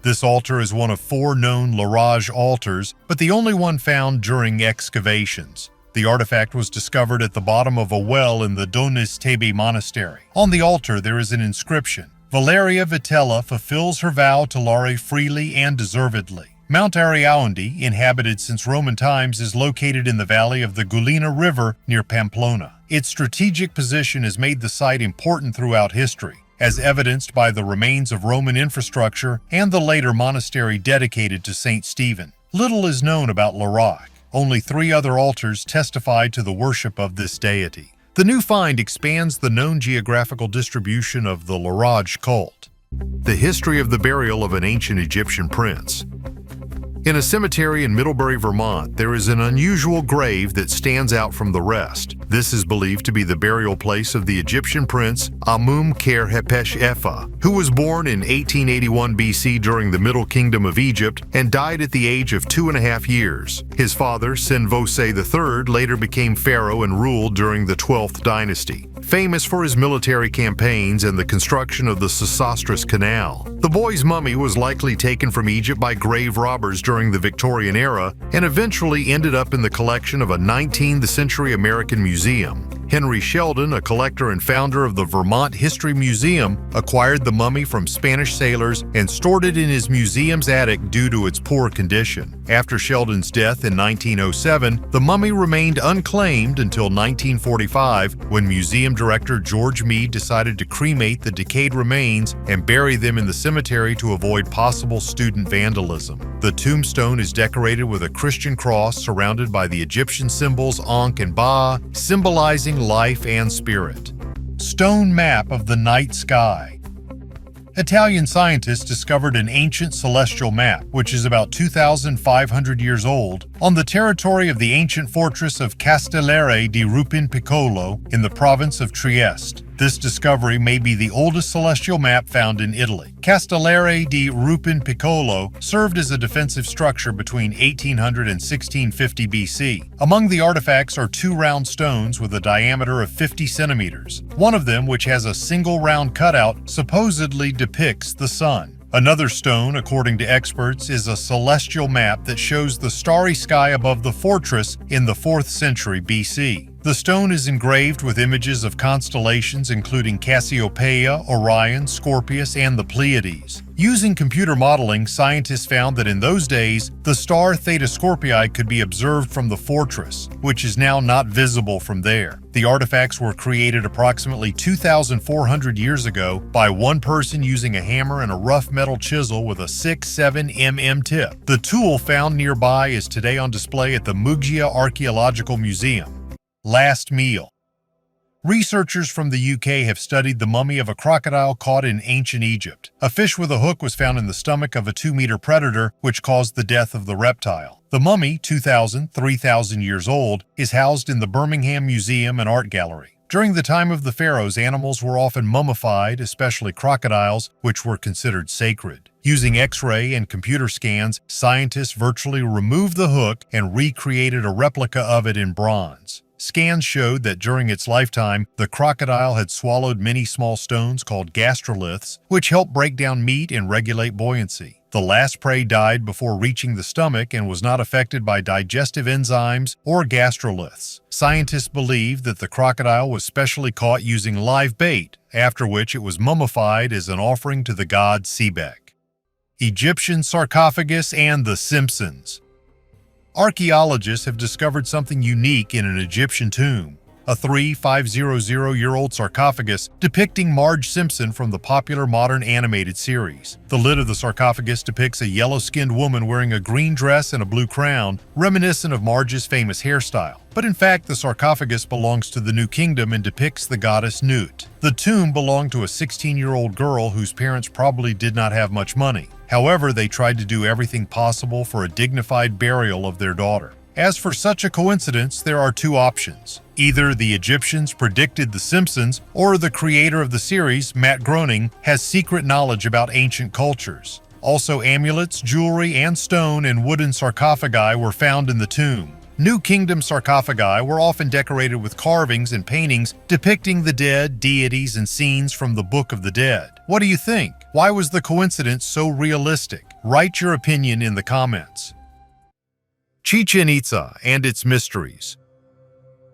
This altar is one of 4 known Larage altars, but the only one found during excavations. The artifact was discovered at the bottom of a well in the Donis Tebe monastery. On the altar there is an inscription: Valeria Vitella fulfills her vow to Lare freely and deservedly. Mount Ariaundi, inhabited since Roman times, is located in the valley of the Gulina River near Pamplona. Its strategic position has made the site important throughout history, as evidenced by the remains of Roman infrastructure and the later monastery dedicated to St. Stephen. Little is known about Larak. Only 3 other altars testify to the worship of this deity. The new find expands the known geographical distribution of the Larage cult. The history of the burial of an ancient Egyptian prince. In a cemetery in Middlebury, Vermont, there is an unusual grave that stands out from the rest. This is believed to be the burial place of the Egyptian prince Amun-Kher-Hepesh-Efa, who was born in 1881 BC during the Middle Kingdom of Egypt and died at the age of 2.5 years. His father, Senvose III, later became pharaoh and ruled during the 12th dynasty, famous for his military campaigns and the construction of the Sesostris Canal. The boy's mummy was likely taken from Egypt by grave robbers during the Victorian era and eventually ended up in the collection of a 19th century American museum. Henry Sheldon, a collector and founder of the Vermont History Museum, acquired the mummy from Spanish sailors and stored it in his museum's attic due to its poor condition. After Sheldon's death in 1907, the mummy remained unclaimed until 1945, when museum director George Meade decided to cremate the decayed remains and bury them in the cemetery to avoid possible student vandalism. The tombstone is decorated with a Christian cross surrounded by the Egyptian symbols Ankh and Ba, symbolizing life and spirit. Stone map of the night sky. Italian scientists discovered an ancient celestial map, which is about 2,500 years old, on the territory of the ancient fortress of Castellare di Rupin Piccolo in the province of Trieste. This discovery may be the oldest celestial map found in Italy. Castellare di Rupin Piccolo served as a defensive structure between 1800 and 1650 BC. Among the artifacts are 2 round stones with a diameter of 50 centimeters. One of them, which has a single round cutout, supposedly depicts the sun. Another stone, according to experts, is a celestial map that shows the starry sky above the fortress in the 4th century BC. The stone is engraved with images of constellations including Cassiopeia, Orion, Scorpius, and the Pleiades. Using computer modeling, scientists found that in those days, the star Theta Scorpii could be observed from the fortress, which is now not visible from there. The artifacts were created approximately 2,400 years ago by one person using a hammer and a rough metal chisel with a 6-7 mm tip. The tool found nearby is today on display at the Muggia Archaeological Museum. Last meal. Researchers from the UK have studied the mummy of a crocodile caught in ancient Egypt. A fish with a hook was found in the stomach of a 2-meter predator, which caused the death of the reptile. The mummy, 3,000 years old, is housed in the Birmingham Museum and Art Gallery. During the time of the pharaohs, animals were often mummified, especially crocodiles, which were considered sacred. Using X-ray and computer scans, scientists virtually removed the hook and recreated a replica of it in bronze. Scans showed that during its lifetime, the crocodile had swallowed many small stones called gastroliths, which help break down meat and regulate buoyancy. The last prey died before reaching the stomach and was not affected by digestive enzymes or gastroliths. Scientists believe that the crocodile was specially caught using live bait, after which it was mummified as an offering to the god Sebek. Egyptian sarcophagus, and The Simpsons. Archaeologists have discovered something unique in an Egyptian tomb, a 3,500-year-old sarcophagus depicting Marge Simpson from the popular modern animated series. The lid of the sarcophagus depicts a yellow-skinned woman wearing a green dress and a blue crown, reminiscent of Marge's famous hairstyle. But in fact, the sarcophagus belongs to the New Kingdom and depicts the goddess Nut. The tomb belonged to a 16-year-old girl whose parents probably did not have much money. However, they tried to do everything possible for a dignified burial of their daughter. As for such a coincidence, there are two options. Either the Egyptians predicted The Simpsons, or the creator of the series, Matt Groening, has secret knowledge about ancient cultures. Also, amulets, jewelry, and stone and wooden sarcophagi were found in the tomb. New Kingdom sarcophagi were often decorated with carvings and paintings depicting the dead, deities, and scenes from the Book of the Dead. What do you think? Why was the coincidence so realistic? Write your opinion in the comments. Chichen Itza and its mysteries.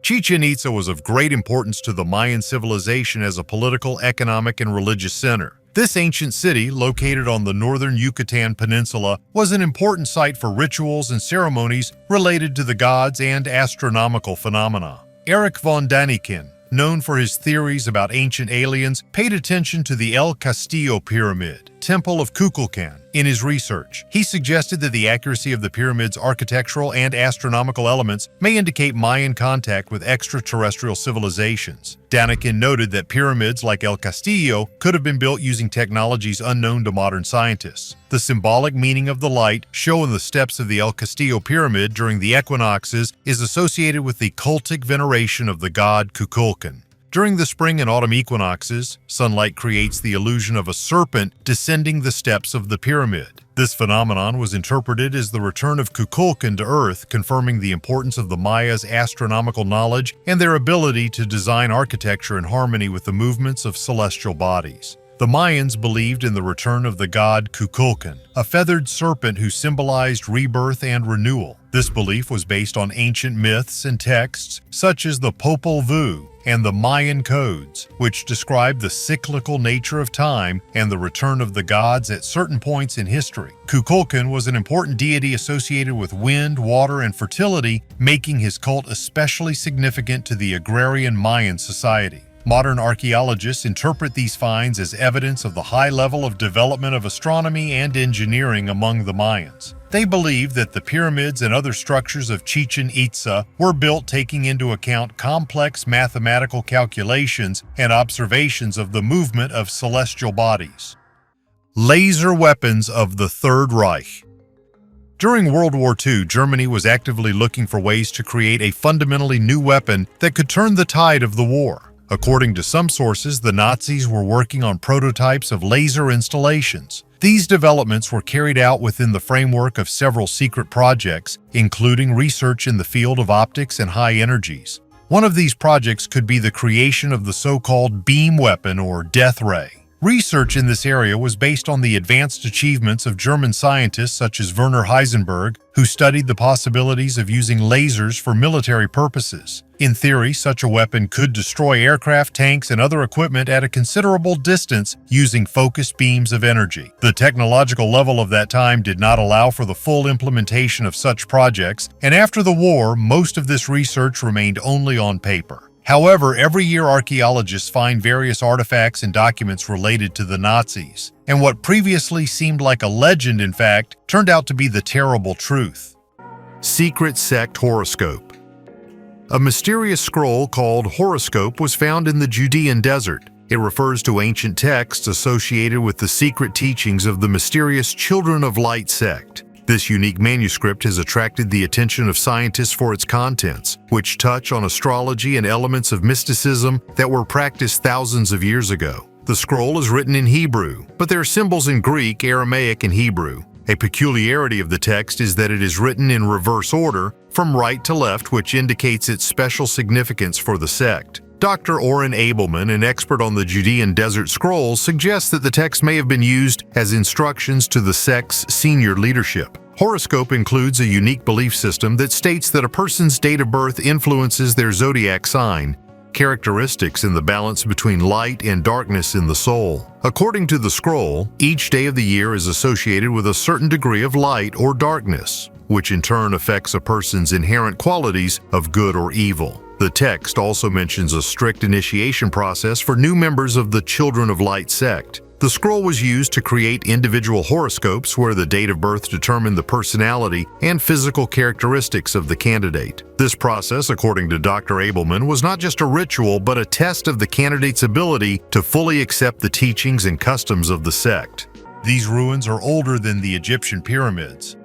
Chichen Itza was of great importance to the Mayan civilization as a political, economic, and religious center. This ancient city, located on the northern Yucatan Peninsula, was an important site for rituals and ceremonies related to the gods and astronomical phenomena. Erich von Daniken, known for his theories about ancient aliens, paid attention to the El Castillo Pyramid, Temple of Kukulkan. In his research, he suggested that the accuracy of the pyramid's architectural and astronomical elements may indicate Mayan contact with extraterrestrial civilizations. Daniken noted that pyramids like El Castillo could have been built using technologies unknown to modern scientists. The symbolic meaning of the light shown in the steps of the El Castillo pyramid during the equinoxes is associated with the cultic veneration of the god Kukulkan. During the spring and autumn equinoxes, sunlight creates the illusion of a serpent descending the steps of the pyramid. This phenomenon was interpreted as the return of Kukulkan to Earth, confirming the importance of the Mayas' astronomical knowledge and their ability to design architecture in harmony with the movements of celestial bodies. The Mayans believed in the return of the god Kukulkan, a feathered serpent who symbolized rebirth and renewal. This belief was based on ancient myths and texts such as the Popol Vuh and the Mayan codes, which describe the cyclical nature of time and the return of the gods at certain points in history. Kukulkan was an important deity associated with wind, water, and fertility, making his cult especially significant to the agrarian Mayan society. Modern archaeologists interpret these finds as evidence of the high level of development of astronomy and engineering among the Mayans. They believe that the pyramids and other structures of Chichen Itza were built taking into account complex mathematical calculations and observations of the movement of celestial bodies. Laser weapons of the Third Reich. During World War II, Germany was actively looking for ways to create a fundamentally new weapon that could turn the tide of the war. According to some sources, the Nazis were working on prototypes of laser installations. These developments were carried out within the framework of several secret projects, including research in the field of optics and high energies. One of these projects could be the creation of the so-called beam weapon or death ray. Research in this area was based on the advanced achievements of German scientists such as Werner Heisenberg, who studied the possibilities of using lasers for military purposes. In theory, such a weapon could destroy aircraft, tanks, and other equipment at a considerable distance using focused beams of energy. The technological level of that time did not allow for the full implementation of such projects, and after the war, most of this research remained only on paper. However, every year archaeologists find various artifacts and documents related to the Nazis, and what previously seemed like a legend, in fact, turned out to be the terrible truth. Secret sect horoscope. A mysterious scroll called horoscope was found in the Judean desert. It refers to ancient texts associated with the secret teachings of the mysterious Children of Light sect. This unique manuscript has attracted the attention of scientists for its contents, which touch on astrology and elements of mysticism that were practiced thousands of years ago. The scroll is written in Hebrew, but there are symbols in Greek, Aramaic, and Hebrew. A peculiarity of the text is that it is written in reverse order, from right to left, which indicates its special significance for the sect. Dr. Oren Abelman, an expert on the Judean Desert Scrolls, suggests that the text may have been used as instructions to the sect's senior leadership. Horoscope includes a unique belief system that states that a person's date of birth influences their zodiac sign, characteristics in the balance between light and darkness in the soul. According to the scroll, each day of the year is associated with a certain degree of light or darkness, which in turn affects a person's inherent qualities of good or evil. The text also mentions a strict initiation process for new members of the Children of Light sect. The scroll was used to create individual horoscopes where the date of birth determined the personality and physical characteristics of the candidate. This process, according to Dr. Abelman, was not just a ritual but a test of the candidate's ability to fully accept the teachings and customs of the sect. These ruins are older than the Egyptian pyramids.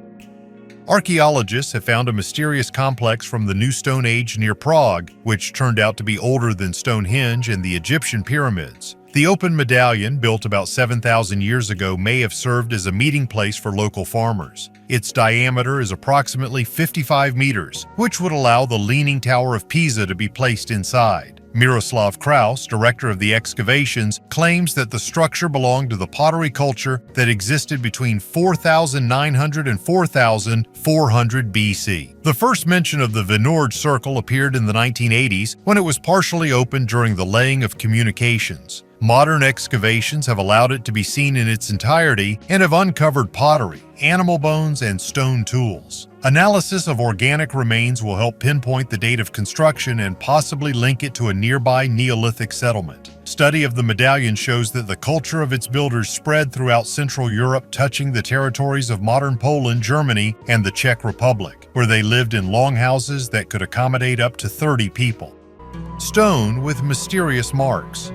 Archaeologists have found a mysterious complex from the New Stone Age near Prague, which turned out to be older than Stonehenge and the Egyptian pyramids. The open medallion, built about 7,000 years ago, may have served as a meeting place for local farmers. Its diameter is approximately 55 meters, which would allow the Leaning Tower of Pisa to be placed inside. Miroslav Kraus, director of the excavations, claims that the structure belonged to the pottery culture that existed between 4,900 and 4,400 BC. The first mention of the Vinord Circle appeared in the 1980s when it was partially opened during the laying of communications. Modern excavations have allowed it to be seen in its entirety and have uncovered pottery, animal bones, and stone tools. Analysis of organic remains will help pinpoint the date of construction and possibly link it to a nearby Neolithic settlement. Study of the medallion shows that the culture of its builders spread throughout Central Europe, touching the territories of modern Poland, Germany, and the Czech Republic, where they lived in longhouses that could accommodate up to 30 people. Stone with mysterious marks.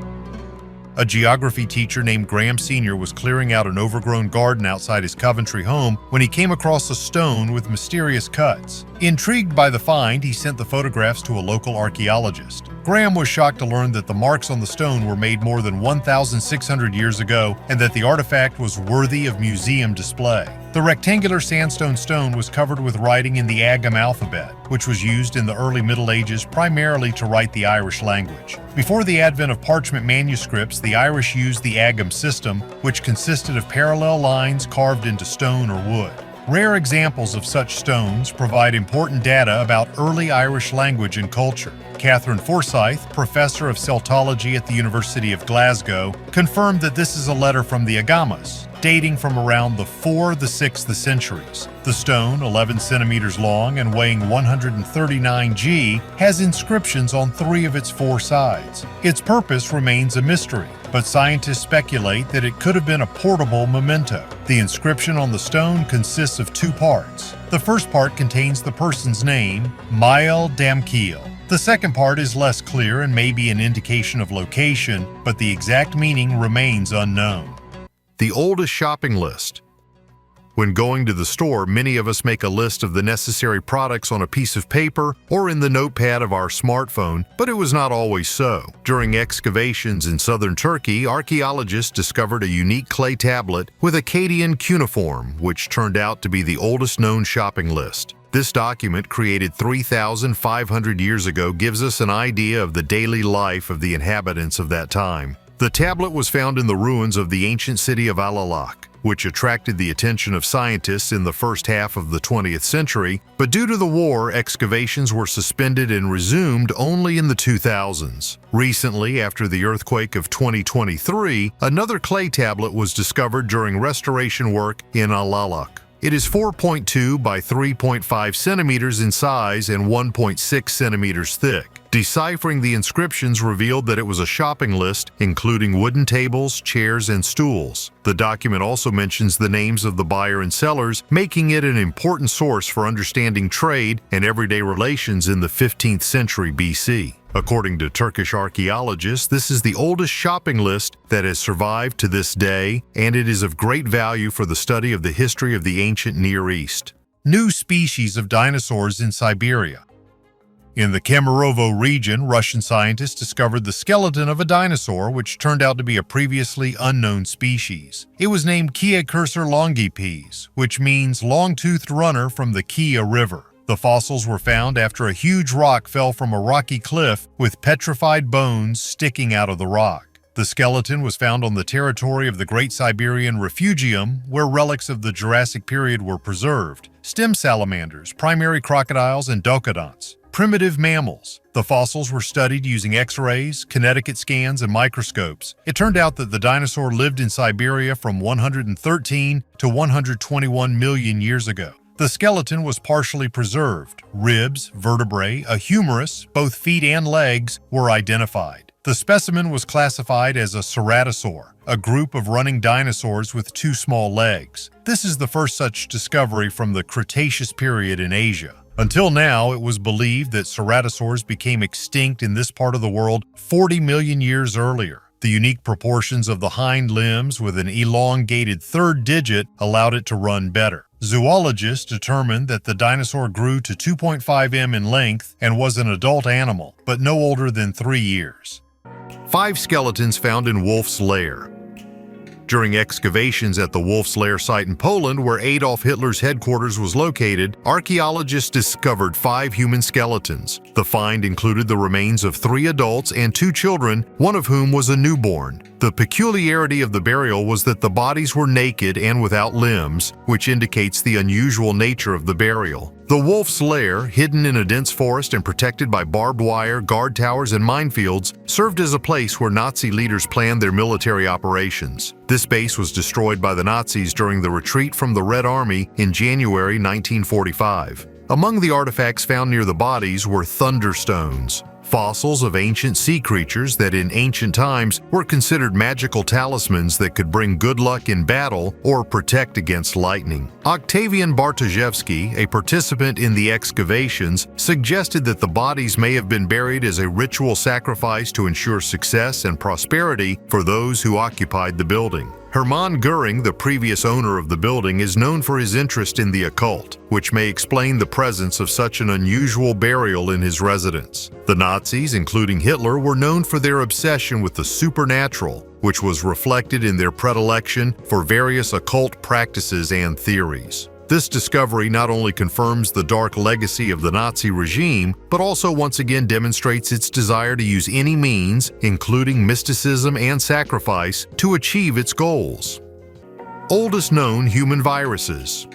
A geography teacher named Graham Sr. was clearing out an overgrown garden outside his Coventry home when he came across a stone with mysterious cuts. Intrigued by the find, he sent the photographs to a local archaeologist. Graham was shocked to learn that the marks on the stone were made more than 1,600 years ago and that the artifact was worthy of museum display. The rectangular sandstone stone was covered with writing in the Agam alphabet, which was used in the early Middle Ages primarily to write the Irish language. Before the advent of parchment manuscripts, the Irish used the Agam system, which consisted of parallel lines carved into stone or wood. Rare examples of such stones provide important data about early Irish language and culture. Catherine Forsyth, professor of Celtology at the University of Glasgow, confirmed that this is a letter from the Agamas, dating from around the 4th to 6th centuries. The stone, 11 centimeters long and weighing 139 g, has inscriptions on 3 of its 4 sides. Its purpose remains a mystery, but scientists speculate that it could have been a portable memento. The inscription on the stone consists of 2 parts. The first part contains the person's name, Mael Damkiel. The second part is less clear and may be an indication of location, but the exact meaning remains unknown. The oldest shopping list. When going to the store, many of us make a list of the necessary products on a piece of paper or in the notepad of our smartphone, but it was not always so. During excavations in southern Turkey, archaeologists discovered a unique clay tablet with Akkadian cuneiform, which turned out to be the oldest known shopping list. This document, created 3,500 years ago, gives us an idea of the daily life of the inhabitants of that time. The tablet was found in the ruins of the ancient city of Alalak, which attracted the attention of scientists in the first half of the 20th century, but due to the war, excavations were suspended and resumed only in the 2000s. Recently, after the earthquake of 2023, another clay tablet was discovered during restoration work in Alalak. It is 4.2 by 3.5 centimeters in size and 1.6 centimeters thick. Deciphering the inscriptions revealed that it was a shopping list, including wooden tables, chairs, and stools. The document also mentions the names of the buyer and sellers, making it an important source for understanding trade and everyday relations in the 15th century BC. According to Turkish archaeologists, this is the oldest shopping list that has survived to this day, and it is of great value for the study of the history of the ancient Near East. New species of dinosaurs in Siberia. In the Kemerovo region, Russian scientists discovered the skeleton of a dinosaur which turned out to be a previously unknown species. It was named Kia-Cursor longipes, which means long-toothed runner from the Kia River. The fossils were found after a huge rock fell from a rocky cliff with petrified bones sticking out of the rock. The skeleton was found on the territory of the Great Siberian Refugium, where relics of the Jurassic period were preserved: stem salamanders, primary crocodiles, and docodonts. primitive mammals. The fossils were studied using X-rays, Connecticut scans, and microscopes. It turned out that the dinosaur lived in Siberia from 113 to 121 million years ago. The skeleton was partially preserved. Ribs, vertebrae, a humerus, both feet and legs, were identified. The specimen was classified as a ceratosaur, a group of running dinosaurs with two small legs. This is the first such discovery from the Cretaceous period in Asia. Until now, it was believed that ceratosaurs became extinct in this part of the world 40 million years earlier. The unique proportions of the hind limbs with an elongated third digit allowed it to run better. Zoologists determined that the dinosaur grew to 2.5 m in length and was an adult animal, but no older than 3 years. 5 skeletons found in Wolf's Lair. During excavations at the Wolf's Lair site in Poland, where Adolf Hitler's headquarters was located, archaeologists discovered 5 human skeletons. The find included the remains of 3 adults and 2 children, one of whom was a newborn. The peculiarity of the burial was that the bodies were naked and without limbs, which indicates the unusual nature of the burial. The Wolf's Lair, hidden in a dense forest and protected by barbed wire, guard towers, and minefields, served as a place where Nazi leaders planned their military operations. This base was destroyed by the Nazis during the retreat from the Red Army in January 1945. Among the artifacts found near the bodies were thunderstones, fossils of ancient sea creatures that in ancient times were considered magical talismans that could bring good luck in battle or protect against lightning. Octavian Bartoszewski, a participant in the excavations, suggested that the bodies may have been buried as a ritual sacrifice to ensure success and prosperity for those who occupied the building. Hermann Göring, the previous owner of the building, is known for his interest in the occult, which may explain the presence of such an unusual burial in his residence. The Nazis, including Hitler, were known for their obsession with the supernatural, which was reflected in their predilection for various occult practices and theories. This discovery not only confirms the dark legacy of the Nazi regime, but also once again demonstrates its desire to use any means, including mysticism and sacrifice, to achieve its goals. Oldest known human viruses.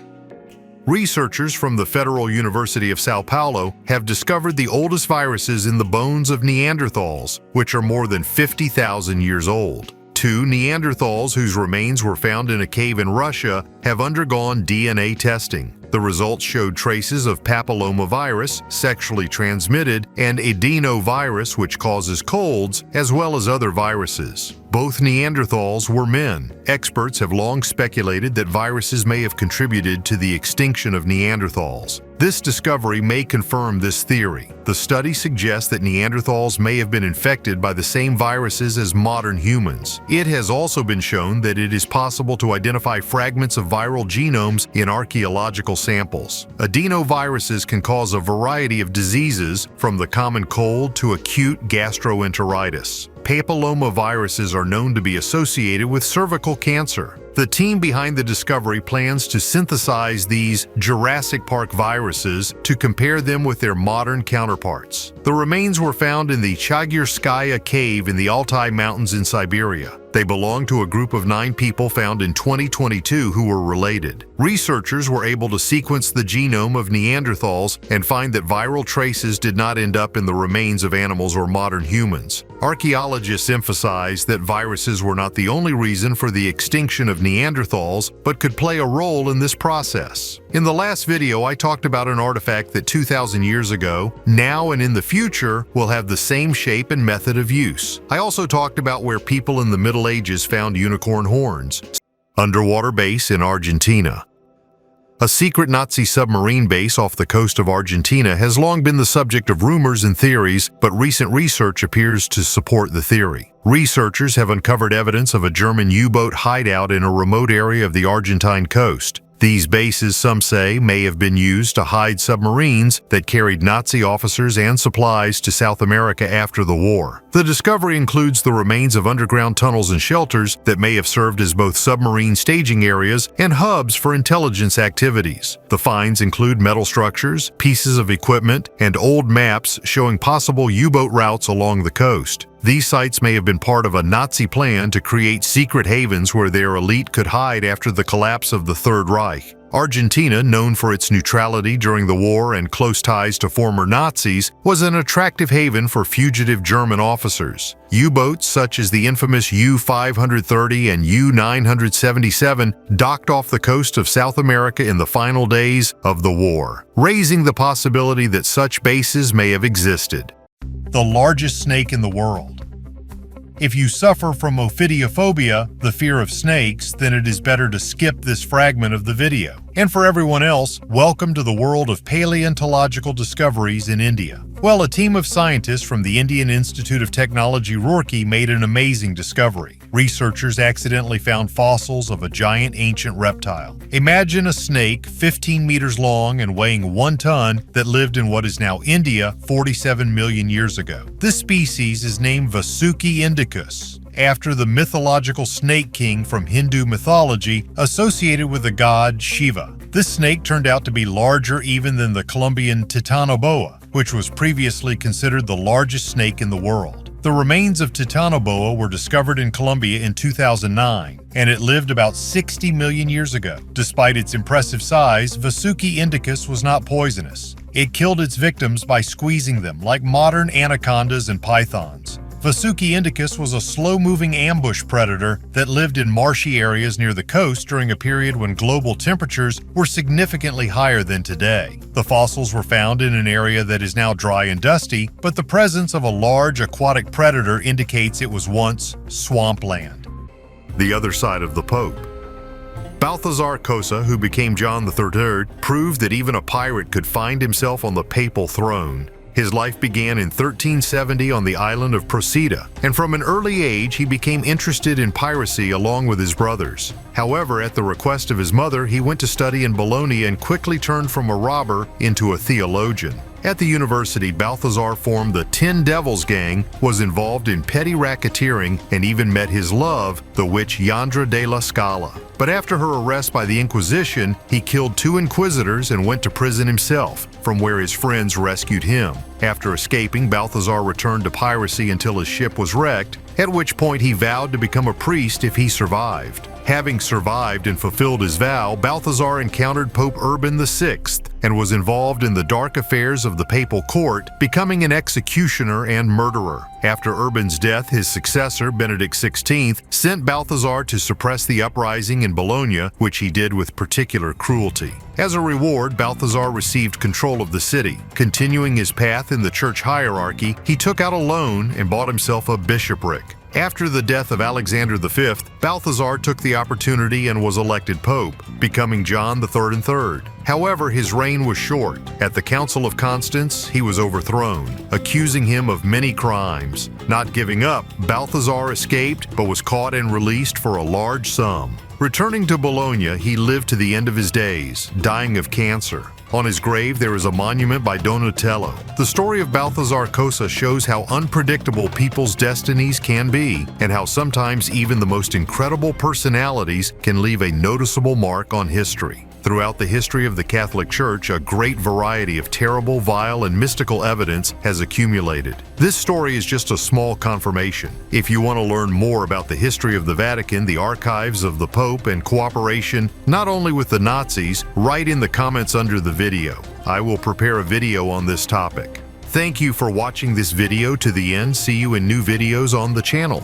Researchers from the Federal University of Sao Paulo have discovered the oldest viruses in the bones of Neanderthals, which are more than 50,000 years old. 2 Neanderthals whose remains were found in a cave in Russia have undergone DNA testing. The results showed traces of papillomavirus, sexually transmitted, and adenovirus, which causes colds, as well as other viruses. Both Neanderthals were men. Experts have long speculated that viruses may have contributed to the extinction of Neanderthals. This discovery may confirm this theory. The study suggests that Neanderthals may have been infected by the same viruses as modern humans. It has also been shown that it is possible to identify fragments of viral genomes in archaeological samples. Adenoviruses can cause a variety of diseases, from the common cold to acute gastroenteritis. Papillomaviruses are known to be associated with cervical cancer. The team behind the discovery plans to synthesize these Jurassic Park viruses to compare them with their modern counterparts. The remains were found in the Chagirskaya cave in the Altai Mountains in Siberia. They belong to a group of 9 people found in 2022 who were related. Researchers were able to sequence the genome of Neanderthals and find that viral traces did not end up in the remains of animals or modern humans. Archaeologists emphasize that viruses were not the only reason for the extinction of Neanderthals, but could play a role in this process. In the last video, I talked about an artifact that 2,000 years ago, now and in the future, will have the same shape and method of use. I also talked about where people in the Middle Ages found unicorn horns. Underwater base in Argentina. A secret Nazi submarine base off the coast of Argentina has long been the subject of rumors and theories, but recent research appears to support the theory. Researchers have uncovered evidence of a German U-boat hideout in a remote area of the Argentine coast. These bases, some say, may have been used to hide submarines that carried Nazi officers and supplies to South America after the war. The discovery includes the remains of underground tunnels and shelters that may have served as both submarine staging areas and hubs for intelligence activities. The finds include metal structures, pieces of equipment, and old maps showing possible U-boat routes along the coast. These sites may have been part of a Nazi plan to create secret havens where their elite could hide after the collapse of the Third Reich. Argentina, known for its neutrality during the war and close ties to former Nazis, was an attractive haven for fugitive German officers. U-boats such as the infamous U-530 and U-977 docked off the coast of South America in the final days of the war, raising the possibility that such bases may have existed. The largest snake in the world. If you suffer from ophidiophobia, the fear of snakes, then it is better to skip this fragment of the video. And for everyone else, welcome to the world of paleontological discoveries in India. Well, a team of scientists from the Indian Institute of Technology, Roorkee, made an amazing discovery. Researchers accidentally found fossils of a giant ancient reptile. Imagine a snake 15 meters long and weighing 1 ton that lived in what is now India 47 million years ago. This species is named Vasuki indicus, after the mythological snake king from Hindu mythology associated with the god Shiva. This snake turned out to be larger even than the Colombian Titanoboa, which was previously considered the largest snake in the world. The remains of Titanoboa were discovered in Colombia in 2009, and it lived about 60 million years ago. Despite its impressive size, Vasuki indicus was not poisonous. It killed its victims by squeezing them, like modern anacondas and pythons. Vasuki indicus was a slow-moving ambush predator that lived in marshy areas near the coast during a period when global temperatures were significantly higher than today. The fossils were found in an area that is now dry and dusty, but the presence of a large aquatic predator indicates it was once swampland. The other side of the Pope. Balthazar Cosa, who became John III, proved that even a pirate could find himself on the papal throne. His life began in 1370 on the island of Procida, and from an early age he became interested in piracy along with his brothers. However, at the request of his mother, he went to study in Bologna and quickly turned from a robber into a theologian. At the university, Balthazar formed the 10 Devils gang, was involved in petty racketeering, and even met his love, the witch Yandra de la Scala. But after her arrest by the Inquisition, he killed 2 inquisitors and went to prison himself, from where his friends rescued him. After escaping, Balthazar returned to piracy until his ship was wrecked, at which point he vowed to become a priest if he survived. Having survived and fulfilled his vow, Balthazar encountered Pope Urban VI and was involved in the dark affairs of the papal court, becoming an executioner and murderer. After Urban's death, his successor, Benedict XVI, sent Balthazar to suppress the uprising in Bologna, which he did with particular cruelty. As a reward, Balthazar received control of the city. Continuing his path in the church hierarchy, he took out a loan and bought himself a bishopric. After the death of Alexander V, Balthazar took the opportunity and was elected pope, becoming John III. However, his reign was short. At the Council of Constance, he was overthrown, accusing him of many crimes. Not giving up, Balthazar escaped but was caught and released for a large sum. Returning to Bologna, he lived to the end of his days, dying of cancer. On his grave, there is a monument by Donatello. The story of Balthazar Cosa shows how unpredictable people's destinies can be, and how sometimes even the most incredible personalities can leave a noticeable mark on history. Throughout the history of the Catholic Church, a great variety of terrible, vile, and mystical evidence has accumulated. This story is just a small confirmation. If you want to learn more about the history of the Vatican, the archives of the Pope, and cooperation not only with the Nazis, write in the comments under the video. I will prepare a video on this topic. Thank you for watching this video to the end. See you in new videos on the channel.